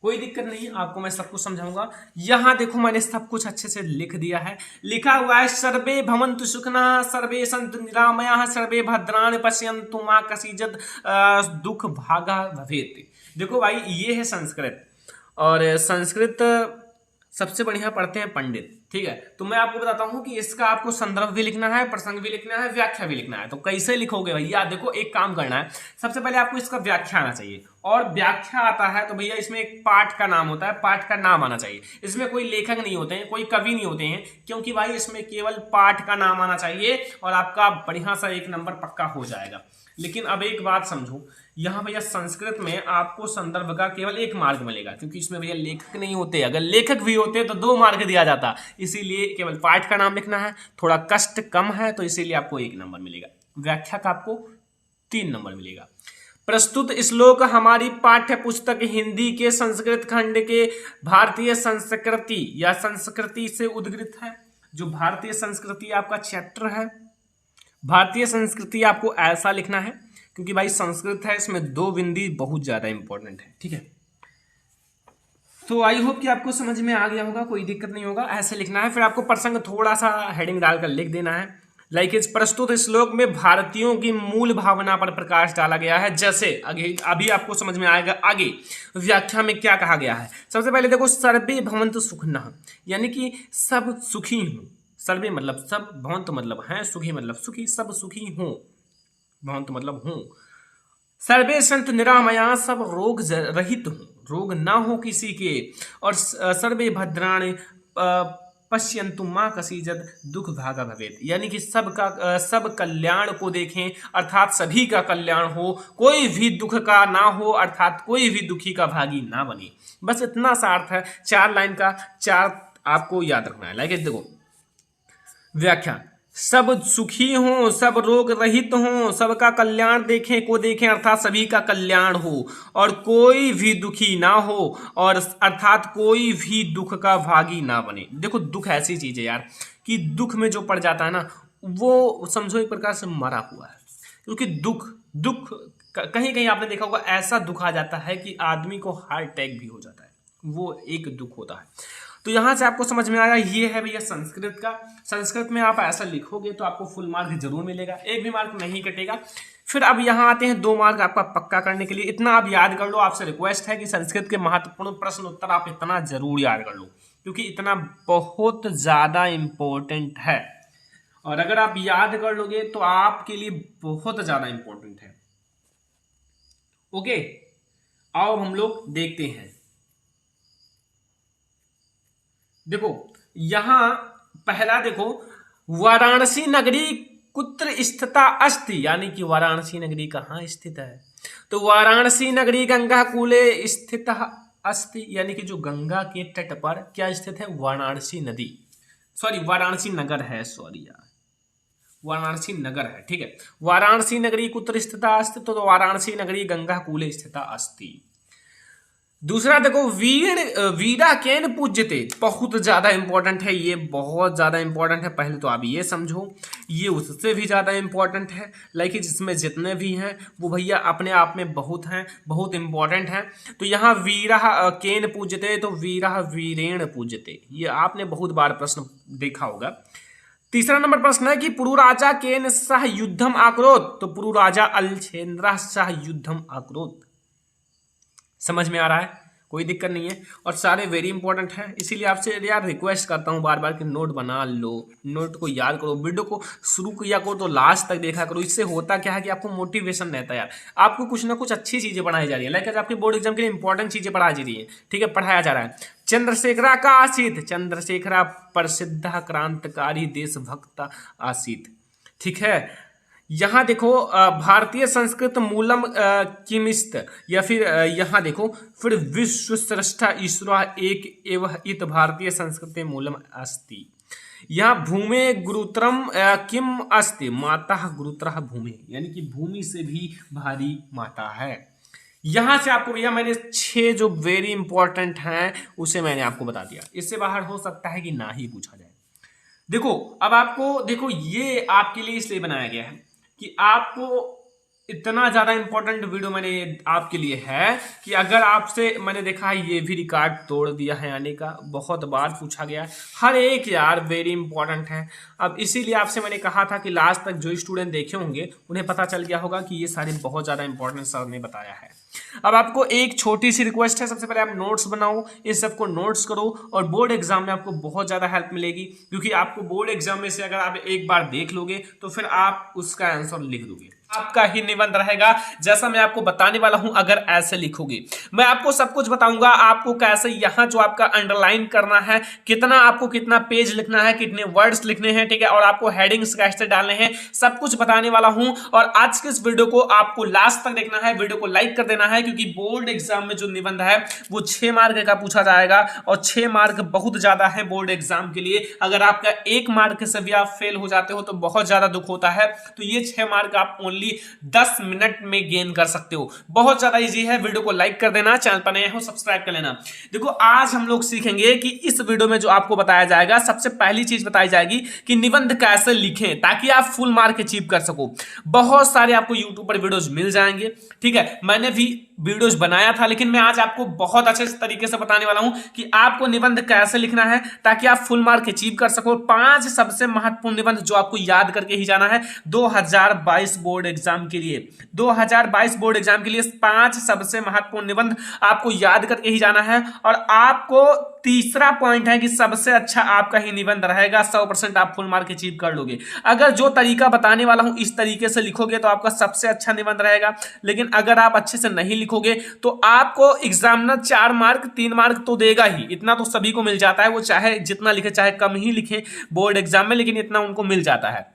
कोई दिक्कत नहीं, आपको मैं सब कुछ समझाऊंगा। यहां देखो मैंने सब कुछ अच्छे से लिख दिया है। लिखा हुआ है सर्वे भवन्तु सुखना सर्वे सन्तु निरामया सर्वे भद्राणि पश्यन्तु मा कश्चित् दुख भागा भवेत्। देखो भाई ये है संस्कृत, और संस्कृत सबसे बढ़िया पढ़ते हैं पंडित, ठीक है। तो मैं आपको बताता हूं कि इसका आपको संदर्भ भी लिखना है, प्रसंग भी लिखना है, व्याख्या भी लिखना है। तो कैसे लिखोगे भैया, देखो एक काम करना है, सबसे पहले आपको इसका व्याख्या आना चाहिए। और व्याख्या आता है तो भैया इसमें एक पाठ का नाम होता है, पाठ का नाम आना चाहिए। इसमें कोई लेखक नहीं होते हैं, कोई कवि नहीं होते हैं, क्योंकि भाई इसमें केवल पाठ का नाम आना चाहिए और आपका बढ़िया सा 1 नंबर पक्का हो जाएगा। लेकिन अब एक बात समझो, यहाँ भैया संस्कृत में आपको संदर्भ का केवल 1 मार्क मिलेगा, क्योंकि इसमें भैया लेखक नहीं होते। अगर लेखक भी होते तो 2 मार्क दिया जाता, इसीलिए केवल पाठ का नाम लिखना है। थोड़ा कष्ट कम है तो इसीलिए आपको 1 नंबर मिलेगा। व्याख्या का आपको 3 नंबर मिलेगा। प्रस्तुत श्लोक हमारी पाठ्य पुस्तक हिंदी के संस्कृत खंड के भारतीय संस्कृति या संस्कृति से उद्गृत है। जो भारतीय संस्कृति आपका चैप्टर है, भारतीय संस्कृति आपको ऐसा लिखना है, क्योंकि भाई संस्कृत है, इसमें 2 बिंदी बहुत ज्यादा इंपॉर्टेंट है, ठीक है। तो आई होप कि आपको समझ में आ गया होगा, कोई दिक्कत नहीं होगा, ऐसे लिखना है। फिर आपको प्रसंग थोड़ा सा हेडिंग डालकर लिख देना है। लाइक इस प्रस्तुत श्लोक में भारतीयों की मूल भावना पर प्रकाश डाला गया है। जैसे आगे अभी आपको समझ में आएगा आगे व्याख्या में क्या कहा गया है। सबसे पहले देखो, सर्वे भवन्तु सुखिनः, यानी कि सब सुखी हों। सर्वे मतलब सब, भवन्तु मतलब हैं, सुखी मतलब सुखी, सब सुखी हों, भवन्तु मतलब हों। सर्वे सन्तु निरामया, सब रोग रहित हों, रोग ना हो किसी के। और सर्वे भद्राणि पश्यन्तु मा कसीजद दुख भागा भवेत्, यानी कि सबका सब कल्याण को देखें, अर्थात सभी का कल्याण हो, कोई भी दुख का ना हो, अर्थात कोई भी दुखी का भागी ना बने। बस इतना सा अर्थ है, 4 लाइन का, 4 आपको याद रखना है। लाइक देखो व्याख्या, सब सुखी हों, सब रोग रहित हों, सबका कल्याण देखें को देखें, अर्थात सभी का कल्याण हो, और कोई भी दुखी ना हो, और अर्थात कोई भी दुख का भागी ना बने। देखो दुख ऐसी चीज है यार कि दुख में जो पड़ जाता है ना, वो समझो एक प्रकार से मरा हुआ है। क्योंकि दुख कहीं कहीं आपने देखा होगा, ऐसा दुख आ जाता है कि आदमी को हार्ट अटैक भी हो जाता है, वो एक दुख होता है। तो यहां से आपको समझ में आया, ये है भैया संस्कृत का। संस्कृत में आप ऐसा लिखोगे तो आपको फुल मार्क जरूर मिलेगा, एक भी मार्क नहीं कटेगा। फिर अब यहां आते हैं 2 मार्क आपका पक्का करने के लिए। इतना आप याद कर लो, आपसे रिक्वेस्ट है कि संस्कृत के महत्वपूर्ण प्रश्न उत्तर आप इतना जरूर याद कर लो, क्योंकि इतना बहुत ज्यादा इंपॉर्टेंट है। और अगर आप याद कर लोगे तो आपके लिए बहुत ज्यादा इंपॉर्टेंट है। ओके, आओ हम लोग देखते हैं। देखो यहां पहला देखो, वाराणसी नगरी कुत्र स्थिता अस्ति, यानी कि वाराणसी नगरी कहां स्थित है। तो वाराणसी नगरी गंगा कूले स्थित अस्ति, यानी कि जो गंगा के तट पर क्या स्थित है, वाराणसी नदी, सॉरी वाराणसी नगर है, सॉरी यार वाराणसी नगर है, ठीक है। वाराणसी नगरी कुत्र स्थिता अस्ति, तो वाराणसी नगरी गंगा कूले स्थिता अस्ति। दूसरा देखो, वीरा केन पूज्यते, बहुत ज्यादा इंपॉर्टेंट है, ये बहुत ज्यादा इंपॉर्टेंट है। पहले तो आप ये समझो, ये उससे भी ज्यादा इंपॉर्टेंट है। लाइक जिसमें जितने भी हैं वो भैया अपने आप में बहुत हैं, बहुत इंपॉर्टेंट हैं। तो यहाँ वीरा केन पूज्यते, तो वीरा वीरेण पूज्यते, ये आपने बहुत बार प्रश्न देखा होगा। तीसरा नंबर प्रश्न है कि पुरुराजा केन सह युद्धम आक्रोत, तो पुरुराजा अलछेन्द्र सह युद्धम आक्रोत। समझ में आ रहा है, कोई दिक्कत नहीं है, और सारे वेरी इंपॉर्टेंट हैं। इसीलिए आपसे यार रिक्वेस्ट करता हूं बार बार कि नोट बना लो, नोट को याद करो, वीडियो को शुरू किया करो तो लास्ट तक देखा करो। इससे होता क्या है कि आपको मोटिवेशन रहता है यार, आपको कुछ ना कुछ अच्छी चीजें पढ़ाई जा रही है। लाइक आपके बोर्ड एग्जाम के लिए इंपॉर्टेंट चीजें पढ़ाई जा रही है, ठीक है, पढ़ाया जा रहा है। चंद्रशेखरा का आसीत, चंद्रशेखरा प्रसिद्ध क्रांतिकारी देशभक्त आसीत, ठीक है। यहां देखो भारतीय संस्कृत मूलम किमिस्त, या फिर यहां देखो फिर विश्व श्रेष्ठ ईश्वर एक एवं इत भारतीय संस्कृति मूलम अस्ति। यहाँ भूमे गुरुतरम किम अस्ति, माता गुरुतर भूमि, यानी कि भूमि से भी भारी माता है। यहां से आपको भैया मैंने 6 जो वेरी इंपॉर्टेंट हैं उसे मैंने आपको बता दिया। इससे बाहर हो सकता है कि ना ही पूछा जाए। देखो अब आपको देखो, ये आपके लिए इसलिए बनाया गया है कि आपको इतना ज्यादा इंपॉर्टेंट वीडियो मैंने आपके लिए है कि अगर आपसे मैंने देखा है ये भी रिकॉर्ड तोड़ दिया है आने का, बहुत बार पूछा गया, हर एक यार वेरी इंपॉर्टेंट है। अब इसीलिए आपसे मैंने कहा था कि लास्ट तक जो स्टूडेंट देखे होंगे उन्हें पता चल गया होगा कि ये सारे बहुत ज्यादा इंपॉर्टेंट सर ने बताया है। अब आपको एक छोटी सी रिक्वेस्ट है, सबसे पहले आप नोट्स बनाओ, इन सबको नोट्स करो, और बोर्ड एग्जाम में आपको बहुत ज्यादा हेल्प मिलेगी, क्योंकि आपको बोर्ड एग्जाम में से अगर आप एक बार देख लोगे तो फिर आप उसका आंसर लिख दोगे, आपका ही निबंध रहेगा जैसा मैं आपको बताने वाला हूं। अगर ऐसे लिखोगे, मैं आपको सब कुछ बताऊंगा, आपको कैसे यहाँ जो आपका अंडरलाइन करना है, कितना आपको कितना पेज लिखना है, कितने वर्ड्स लिखने हैं, ठीक है, और आपको हेडिंग्स कैसे डालने हैं, सब कुछ बताने वाला हूं। और आज के इस वीडियो को आपको लास्ट तक देखना है, वीडियो को लाइक कर देना है, क्योंकि बोर्ड एग्जाम में जो निबंध है वो 6 मार्क का पूछा जाएगा, और 6 मार्क बहुत ज्यादा है बोर्ड एग्जाम के लिए। अगर आपका 1 मार्क से भी आप फेल हो जाते हो तो बहुत ज्यादा दुख होता है। तो ये 6 मार्क आप ओनली सक्सेसफुली 10 मिनट में गेन कर सकते हो। बहुत ज्यादा इजी है, वीडियो को लाइक कर देना, चैनल पर नए हो सब्सक्राइब कर लेना। देखो आज हम लोग सीखेंगे कि इस वीडियो में जो आपको बताया जाएगा, सबसे पहली चीज बताई जाएगी कि निबंध कैसे लिखें ताकि आप फुल मार्क अचीव कर सको। बहुत सारे आपको यूट्यूब पर वीडियोस मिल जाएंगे, ठीक है, मैंने भी वीडियोस बनाया था, लेकिन मैं आज आपको बहुत अच्छे तरीके से बताने वाला हूं कि आपको निबंध कैसे लिखना है ताकि आप फुल मार्क अचीव कर सको। 5 सबसे महत्वपूर्ण निबंध जो आपको याद करके ही जाना है 2022 बोर्ड एग्जाम के लिए। 2022 बोर्ड एग्जाम के लिए 5 सबसे महत्वपूर्ण निबंध आपको याद करके ही जाना है। और आपको तीसरा पॉइंट है कि सबसे अच्छा आपका ही निबंध रहेगा, 100% आप फुल मार्क अचीव कर लोगे। अगर जो तरीका बताने वाला हूं इस तरीके से लिखोगे तो आपका सबसे अच्छा निबंध रहेगा, लेकिन अगर आप अच्छे से नहीं लिखोगे तो आपको एग्जामिनर 4 मार्क 3 मार्क तो देगा ही। इतना तो सभी को मिल जाता है, वो चाहे जितना लिखे चाहे कम ही लिखे बोर्ड एग्जाम में, लेकिन इतना उनको मिल जाता है।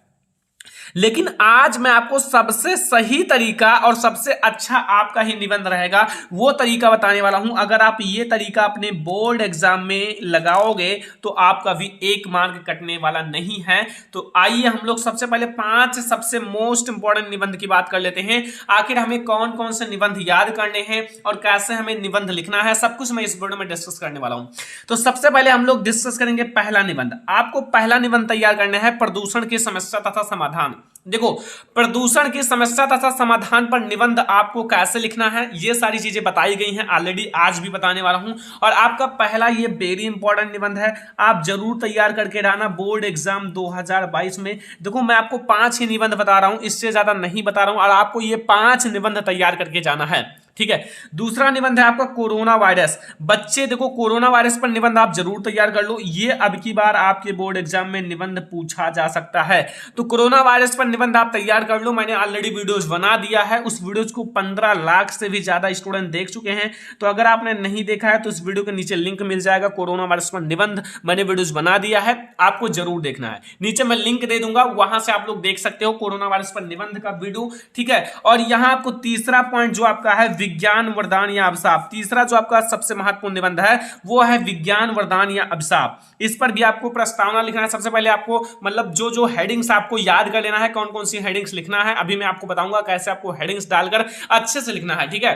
लेकिन आज मैं आपको सबसे सही तरीका और सबसे अच्छा आपका ही निबंध रहेगा वो तरीका बताने वाला हूं। अगर आप ये तरीका अपने बोर्ड एग्जाम में लगाओगे तो आपका भी 1 मार्क कटने वाला नहीं है। तो आइए हम लोग सबसे पहले 5 सबसे मोस्ट इंपॉर्टेंट निबंध की बात कर लेते हैं। आखिर हमें कौन कौन से निबंध याद करने हैं और कैसे हमें निबंध लिखना है, सब कुछ मैं इस वीडियो में डिस्कस करने वाला हूं। तो सबसे पहले हम लोग डिस्कस करेंगे पहला निबंध। आपको पहला निबंध तैयार करना है प्रदूषण की समस्या तथा समाधान। देखो, प्रदूषण की समस्या तथा समाधान पर निबंध आपको कैसे लिखना है ये सारी चीजें बताई गई हैं ऑलरेडी, आज भी बताने वाला हूं। और आपका पहला ये वेरी इंपॉर्टेंट निबंध है, आप जरूर तैयार करके रहना बोर्ड एग्जाम 2022 में। देखो मैं आपको 5 ही निबंध बता रहा हूं, इससे ज्यादा नहीं बता रहा हूं, और आपको ये 5 निबंध तैयार करके जाना है, ठीक है। दूसरा निबंध है आपका कोरोना वायरस। बच्चे देखो, कोरोना वायरस पर निबंध आप जरूर तैयार कर लो, ये अब की बार आपके बोर्ड एग्जाम में निबंध पूछा जा सकता है। तो कोरोना वायरस पर निबंध आप तैयार कर लो, मैंने ऑलरेडी वीडियोस बना दिया है, उस वीडियोस को 15 लाख से भी ज्यादा स्टूडेंट देख चुके हैं। तो अगर आपने नहीं देखा है तो इस वीडियो के नीचे लिंक मिल जाएगा, कोरोना वायरस पर निबंध मैंने वीडियोस बना दिया है, आपको जरूर देखना है। नीचे मैं लिंक दे दूंगा, वहां से आप लोग देख सकते हो कोरोना वायरस पर निबंध का वीडियो, ठीक है। और यहां आपको तीसरा पॉइंट जो आपका है विज्ञान वरदान या अभिशाप, तीसरा जो आपका सबसे महत्वपूर्ण निबंध है वो है विज्ञान वरदान या अभिशाप। इस पर भी आपको प्रस्तावना लिखना है। सबसे पहले आपको मतलब जो हेडिंग्स आपको याद कर लेना है, कौन कौन सी हेडिंग्स लिखना है, अभी मैं आपको बताऊंगा कैसे आपको हेडिंग्स डालकर अच्छे से लिखना है, ठीक है।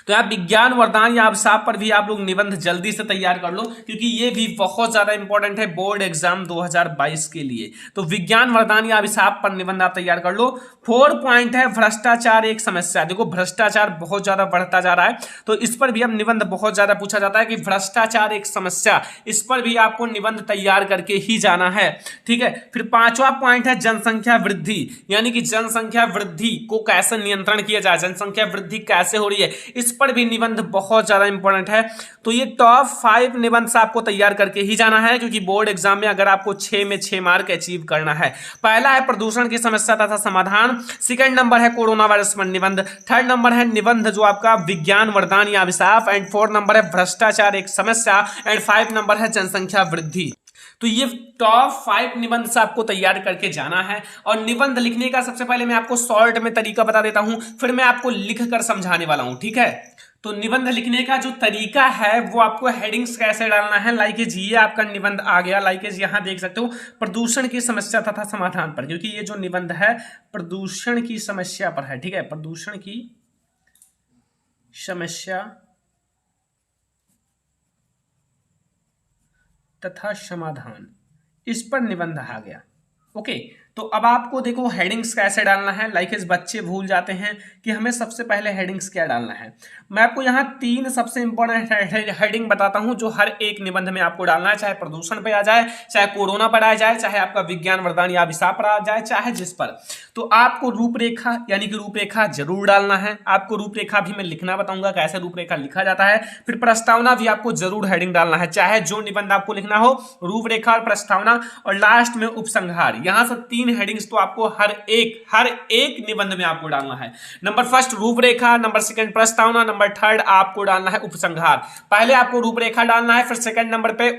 तो आप विज्ञान वरदान या अभिशाप पर भी आप लोग निबंध जल्दी से तैयार कर लो, क्योंकि ये भी बहुत ज्यादा इंपॉर्टेंट है बोर्ड एग्जाम 2022 के लिए। तो विज्ञान वरदान या अभिशाप पर निबंध आप तैयार कर लो। 4 पॉइंट है भ्रष्टाचार एक समस्या। देखो भ्रष्टाचार बहुत ज्यादा बढ़ता जा रहा है, तो इस पर भी अब निबंध बहुत ज्यादा पूछा जाता है कि भ्रष्टाचार एक समस्या, इस पर भी आपको निबंध तैयार करके ही जाना है, ठीक है। फिर 5वां पॉइंट है जनसंख्या वृद्धि, यानी कि जनसंख्या वृद्धि को कैसे नियंत्रण किया जाए, जनसंख्या वृद्धि कैसे हो रही है, इस पर भी निबंध बहुत ज्यादा इंपॉर्टेंट है। तो ये टॉप 5 निबंध आपको तैयार करके ही जाना है, क्योंकि बोर्ड एग्जाम में अगर आपको 6 में 6 मार्क अचीव करना है। पहला है प्रदूषण की समस्या तथा समाधान, सेकंड नंबर है कोरोना वायरस पर निबंध, थर्ड नंबर है निबंध जो आपका विज्ञान वरदान या अभिशाप, एंड 4 नंबर है भ्रष्टाचार एक समस्या, एंड 5 नंबर है जनसंख्या वृद्धि। तो ये टॉप 5 निबंध से आपको तैयार करके जाना है। और निबंध लिखने का सबसे पहले मैं आपको शॉर्ट में तरीका बता देता हूं, फिर मैं आपको लिख कर समझाने वाला हूं, ठीक है। तो निबंध लिखने का जो तरीका है वो आपको हेडिंग्स कैसे डालना है, लाइकेज ये आपका निबंध आ गया, लाइकेज यहां देख सकते हो प्रदूषण की समस्या तथा समाधान पर, क्योंकि ये जो निबंध है प्रदूषण की समस्या पर है, ठीक है, प्रदूषण की समस्या तथा समाधान, इस पर निबंध आ गया, ओके। तो अब आपको देखो हेडिंग्स कैसे डालना है। लाइकेज बच्चे भूल जाते हैं कि हमें सबसे पहले हेडिंग्स क्या डालना है। मैं आपको यहाँ 3 सबसे इंपॉर्टेंट हेडिंग बताता हूं जो हर एक निबंध में आपको डालना है, चाहे प्रदूषण पे आ जाए, चाहे कोरोना पर आ जाए, चाहे आपका विज्ञान वरदान या अभिशाप पर आ जाए, चाहे जिस पर। तो आपको रूपरेखा यानी कि रूपरेखा जरूर डालना है। आपको रूपरेखा भी मैं लिखना बताऊंगा कैसे रूपरेखा लिखा जाता है। फिर प्रस्तावना भी आपको जरूर हेडिंग डालना है, चाहे जो निबंध आपको लिखना हो, रूपरेखा और प्रस्तावना, और लास्ट में उपसंहार। यहां से 3 हेडिंग्स तो आपको हर एक निबंध में आपको डालना है। नंबर 1 रूपरेखा, नंबर 2 प्रस्तावना, नंबर 3 आपको डालना है उपसंहार। पहले आपको रूपरेखा डालना है, फिर 2nd नंबर पे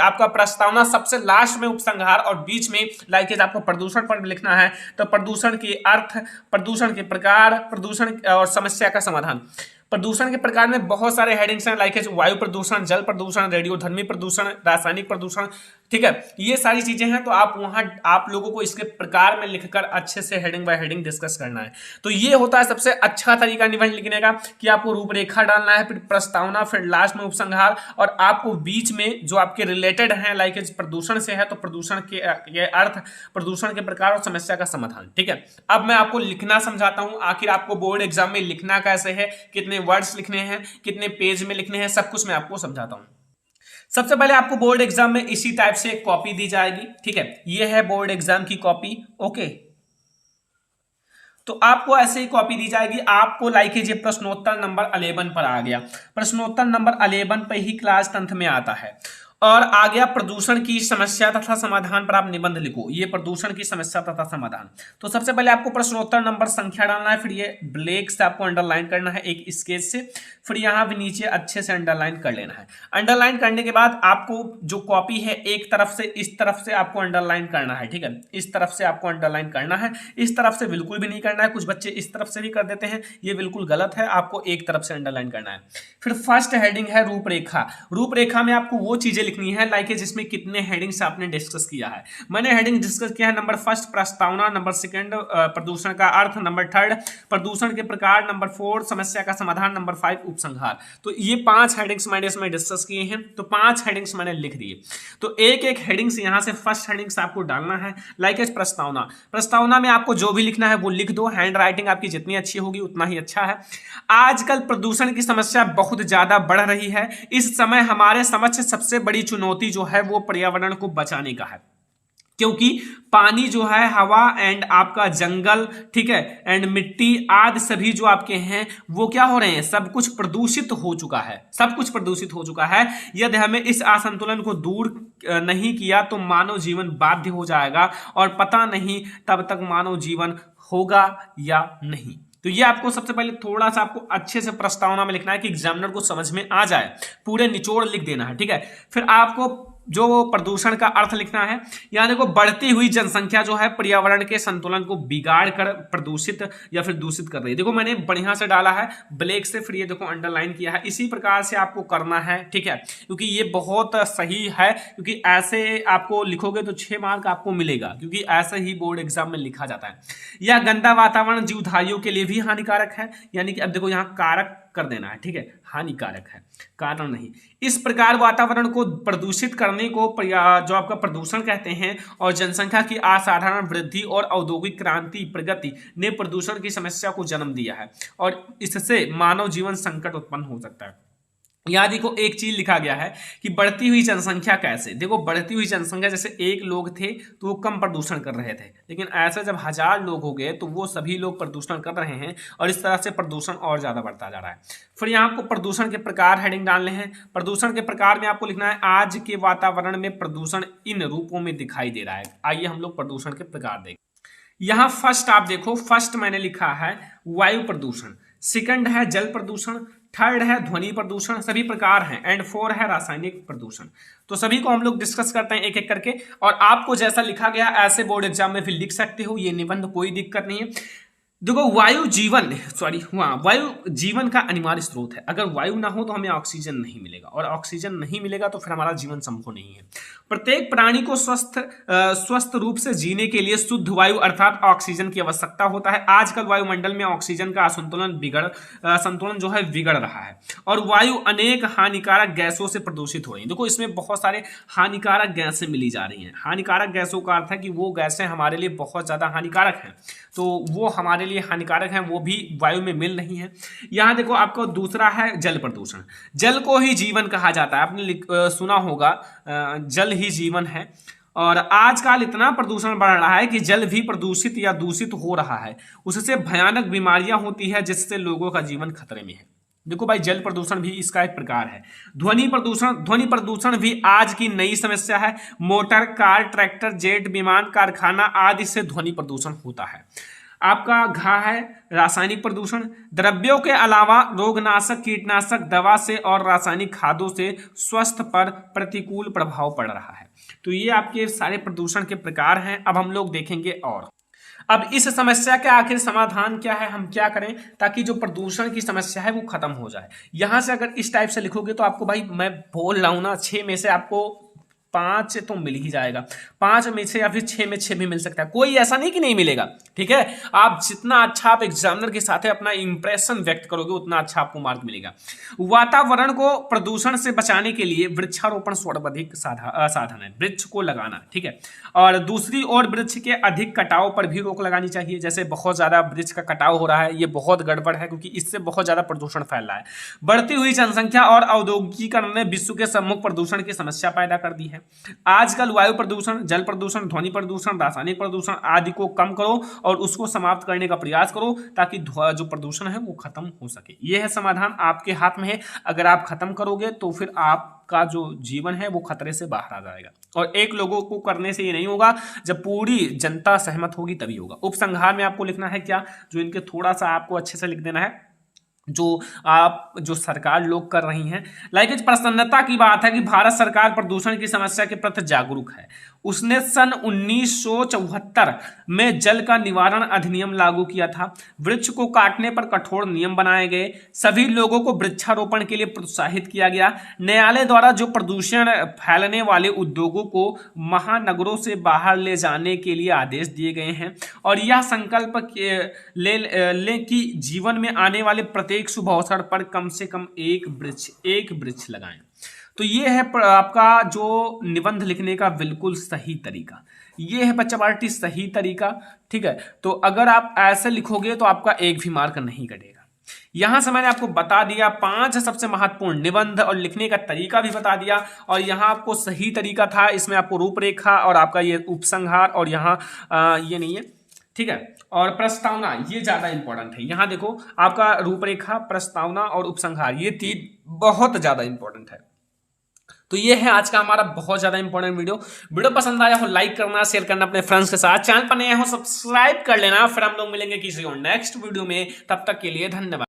आपका प्रस्तावना, सबसे लास्ट में उपसंहार, और बीच में लाइकेज आपको प्रदूषण पर लिखना है। तो प्रदूषण के अर्थ, प्रदूषण के प्रकार, प्रदूषण और समस्या का समाधान। प्रदूषण के प्रकार में बहुत सारे हेडिंग्स हैं, लाइक वायु प्रदूषण, जल प्रदूषण, रेडियोधर्मी प्रदूषण, रासायनिक प्रदूषण, ठीक है, ये सारी चीजें हैं। तो आप वहां आप लोगों को इसके प्रकार में लिखकर अच्छे से हेडिंग बाय हेडिंग डिस्कस करना है। तो ये होता है सबसे अच्छा तरीका निबंध लिखने का कि आपको रूपरेखा डालना है, फिर प्रस्तावना, फिर लास्ट में उपसंहार, और आपको बीच में जो आपके रिलेटेड हैं, लाइक प्रदूषण से है तो प्रदूषण के अर्थ, प्रदूषण के प्रकार और समस्या का समाधान। ठीक है, अब मैं आपको लिखना समझाता हूं, आखिर आपको बोर्ड एग्जाम में लिखना कैसे है, कितने वर्ड्स लिखने हैं, कितने पेज में लिखने हैं, सब कुछ मैं आपको समझाता हूं। सबसे पहले आपको बोर्ड एग्जाम में इसी टाइप से एक कॉपी दी जाएगी। ठीक है, ये है बोर्ड एग्जाम की कॉपी। ओके, तो आपको ऐसे ही कॉपी दी जाएगी। आपको लाइक कीजिए प्रश्नोत्तर नंबर 11 पर आ गया, प्रश्नोत्तर नंबर 11 पे ही क्लास 10th में आता है, और आ गया प्रदूषण की समस्या तथा समाधान पर आप निबंध लिखो। ये प्रदूषण की समस्या तथा समाधान। तो सबसे पहले आपको प्रश्नोत्तर नंबर संख्या डालना है, फिर ये ब्लैक से आपको अंडरलाइन करना है एक स्केच से, फिर यहां भी नीचे अच्छे से अंडरलाइन कर लेना है। अंडरलाइन करने के बाद आपको जो कॉपी है एक तरफ से इस तरफ से आपको अंडरलाइन करना है। ठीक है, इस तरफ से आपको अंडरलाइन करना है, इस तरफ से बिल्कुल भी नहीं करना है। कुछ बच्चे इस तरफ से भी कर देते हैं, ये बिल्कुल गलत है, आपको एक तरफ से अंडरलाइन करना है। फिर फर्स्ट हेडिंग है रूपरेखा। रूपरेखा में आपको वो चीजें लिखनी है लाइक जिसमें कितने हेडिंग्स आपने डिस्कस किया है। मैंने हेडिंग डिस्कस किया है नंबर फर्स्ट प्रस्तावना, नंबर सेकंड प्रदूषण का अर्थ, नंबर थर्ड प्रदूषण के प्रकार, नंबर 4 समस्या का समाधान, नंबर 5 उपसंहार। तो ये 5 हेडिंग्स मैंने इसमें डिस्कस किए हैं, तो 5 हेडिंग्स मैंने लिख दिए। तो एक एक हेडिंग्स यहां से फर्स्ट हेडिंग्स आपको डालना है, लाइक प्रस्तावना। प्रस्तावना में आपको जो भी लिखना है वो लिख दो, हैंड राइटिंग आपकी जितनी अच्छी होगी उतना ही अच्छा है। आजकल प्रदूषण की समस्या बहुत ज्यादा बढ़ रही है। इस समय हमारे समक्ष सबसे बड़ी चुनौती जो है वो पर्यावरण को बचाने का है, क्योंकि पानी जो है, हवा एंड आपका जंगल, ठीक है, एंड मिट्टी आदि सभी जो आपके हैं वो क्या हो रहे हैं, सब कुछ प्रदूषित हो चुका है, सब कुछ प्रदूषित हो चुका है। यदि हमें इस असंतुलन को दूर नहीं किया तो मानव जीवन बाध्य हो जाएगा, और पता नहीं तब तक मानव जीवन होगा या नहीं। तो ये आपको सबसे पहले थोड़ा सा आपको अच्छे से प्रस्तावना में लिखना है कि एग्जामिनर को समझ में आ जाए, पूरे निचोड़ लिख देना है। ठीक है, फिर आपको जो प्रदूषण का अर्थ लिखना है। यहां देखो, बढ़ती हुई जनसंख्या जो है पर्यावरण के संतुलन को बिगाड़ कर प्रदूषित या फिर दूषित कर रही है। देखो मैंने बढ़िया से डाला है ब्लैक से, फिर ये देखो अंडरलाइन किया है। इसी प्रकार से आपको करना है, ठीक है, क्योंकि ये बहुत सही है, क्योंकि ऐसे आपको लिखोगे तो 6 मार्क आपको मिलेगा, क्योंकि ऐसे ही बोर्ड एग्जाम में लिखा जाता है। यह गंदा वातावरण जीवधारियों के लिए भी हानिकारक है, यानी कि अब देखो यहाँ कारक कर देना है, ठीक है, हानिकारक है, कारण नहीं। इस प्रकार वातावरण को प्रदूषित करने को जो आपका प्रदूषण कहते हैं, और जनसंख्या की असाधारण वृद्धि और औद्योगिक क्रांति प्रगति ने प्रदूषण की समस्या को जन्म दिया है, और इससे मानव जीवन संकट उत्पन्न हो सकता है। यहाँ देखो एक चीज लिखा गया है कि बढ़ती हुई जनसंख्या कैसे। देखो बढ़ती हुई जनसंख्या, जैसे 1 लोग थे तो वो कम प्रदूषण कर रहे थे, लेकिन ऐसे जब 1000 लोग हो गए तो वो सभी लोग प्रदूषण कर रहे हैं, और इस तरह से प्रदूषण और ज्यादा बढ़ता जा रहा है। फिर यहाँ आपको प्रदूषण के प्रकार हेडिंग डालने हैं। प्रदूषण के प्रकार में आपको लिखना है आज के वातावरण में प्रदूषण इन रूपों में दिखाई दे रहा है। आइए हम लोग प्रदूषण के प्रकार देखें। यहाँ फर्स्ट आप देखो, फर्स्ट मैंने लिखा है वायु प्रदूषण, सेकंड है जल प्रदूषण, थर्ड है ध्वनि प्रदूषण, सभी प्रकार हैं, एंड 4 है रासायनिक प्रदूषण। तो सभी को हम लोग डिस्कस करते हैं एक एक करके, और आपको जैसा लिखा गया ऐसे बोर्ड एग्जाम में भी लिख सकते हो, ये निबंध कोई दिक्कत नहीं है। देखो वायु जीवन का अनिवार्य स्रोत है। अगर वायु ना हो तो हमें ऑक्सीजन नहीं मिलेगा, और ऑक्सीजन नहीं मिलेगा तो फिर हमारा जीवन संभव नहीं है। प्रत्येक प्राणी को स्वस्थ रूप से जीने के लिए शुद्ध वायु अर्थात ऑक्सीजन की आवश्यकता होता है। आजकल वायुमंडल में ऑक्सीजन का संतुलन जो है बिगड़ रहा है, और वायु अनेक हानिकारक गैसों से प्रदूषित हो रही है। देखो इसमें बहुत सारे हानिकारक गैसें मिली जा रही हैं। हानिकारक गैसों का अर्थ है कि वो गैसें हमारे लिए बहुत ज्यादा हानिकारक हैं, तो वो हमारे लिए हानिकारक हैं, वो भी वायु में मिल रही हैं। यहाँ देखो आपको दूसरा है जल प्रदूषण। जल को ही जीवन कहा जाता है, आपने सुना होगा जल ही जीवन है, और आजकल इतना प्रदूषण बढ़ रहा है कि जल भी प्रदूषित या दूषित हो रहा है। उससे भयानक बीमारियां होती है, जिससे लोगों का जीवन खतरे में है। देखो भाई, जल प्रदूषण भी इसका एक प्रकार है। ध्वनि प्रदूषण भी आज की नई समस्या है। मोटर, कार, ट्रैक्टर, जेट, विमान, कारखाना आदि से ध्वनि प्रदूषण होता है। आपका घा है रासायनिक प्रदूषण। द्रव्यों के अलावा रोगनाशक, कीटनाशक दवा से और रासायनिक खादों से स्वास्थ्य पर प्रतिकूल प्रभाव पड़ रहा है। तो ये आपके सारे प्रदूषण के प्रकार हैं। अब हम लोग देखेंगे और अब इस समस्या का आखिर समाधान क्या है, हम क्या करें ताकि जो प्रदूषण की समस्या है वो खत्म हो जाए। यहां से अगर इस टाइप से लिखोगे तो आपको भाई मैं बोल रहा हूं ना 6 में से आपको 5 तो मिल ही जाएगा, 5 में से या फिर 6 में 6 भी मिल सकता है, कोई ऐसा नहीं कि नहीं मिलेगा। ठीक है, आप जितना अच्छा आप एग्जामिनर के साथ अपना इंप्रेशन व्यक्त करोगे उतना अच्छा आपको मार्क मिलेगा। वातावरण को प्रदूषण से बचाने के लिए वृक्षारोपण सर्वाधिक साधन है, वृक्ष को लगाना। ठीक है, और दूसरी ओर वृक्ष के अधिक कटाव पर भी रोक लगानी चाहिए। जैसे बहुत ज्यादा वृक्ष का कटाव हो रहा है, ये बहुत गड़बड़ है क्योंकि इससे बहुत ज्यादा प्रदूषण फैल रहा है। बढ़ती हुई जनसंख्या और औद्योगिकीकरण ने विश्व के सम्मुख प्रदूषण की समस्या पैदा कर दी है। आजकल वायु प्रदूषण, जल प्रदूषण, ध्वनि प्रदूषण, रासायनिक प्रदूषण आदि को कम करो और उसको समाप्त करने का प्रयास करो ताकि जो प्रदूषण है वो खत्म हो सके। यह है समाधान, आपके हाथ में है। अगर आप खत्म करोगे तो फिर आपका जो जीवन है वो खतरे से बाहर आ जाएगा। और एक लोगों को करने से ये नहीं होगा, जब पूरी जनता सहमत होगी तभी होगा। उपसंहार में आपको लिखना है क्या, जो इनके थोड़ा सा आपको अच्छे से लिख देना है, जो सरकार लोग कर रही हैं। लाइक प्रसन्नता की बात है कि भारत सरकार प्रदूषण की समस्या के प्रति जागरूक है। उसने सन 1974 में जल का निवारण अधिनियम लागू किया था। वृक्ष को काटने पर कठोर नियम बनाए गए। सभी लोगों को वृक्षारोपण के लिए प्रोत्साहित किया गया। न्यायालय द्वारा जो प्रदूषण फैलने वाले उद्योगों को महानगरों से बाहर ले जाने के लिए आदेश दिए गए हैं। और यह संकल्प ले कि जीवन में आने वाले प्रत्येक शुभ अवसर पर कम से कम एक वृक्ष लगाएं। तो ये है आपका जो निबंध लिखने का बिल्कुल सही तरीका, ये है बच्चा पार्टी सही तरीका। ठीक है, तो अगर आप ऐसे लिखोगे तो आपका एक भी मार्क नहीं कटेगा। यहां से मैंने आपको बता दिया 5 सबसे महत्वपूर्ण निबंध और लिखने का तरीका भी बता दिया। और यहां आपको सही तरीका था, इसमें आपको रूपरेखा और आपका ये उपसंहार और यहाँ ये नहीं है। ठीक है, और प्रस्तावना ये ज्यादा इंपॉर्टेंट है। यहां देखो आपका रूपरेखा, प्रस्तावना और उपसंहार ये 3 बहुत ज्यादा इंपॉर्टेंट है। तो ये है आज का हमारा बहुत ज्यादा इंपॉर्टेंट वीडियो पसंद आया हो लाइक करना, शेयर करना अपने फ्रेंड्स के साथ, चैनल पर नए हो सब्सक्राइब कर लेना। फिर हम लोग मिलेंगे किसी और नेक्स्ट वीडियो में, तब तक के लिए धन्यवाद।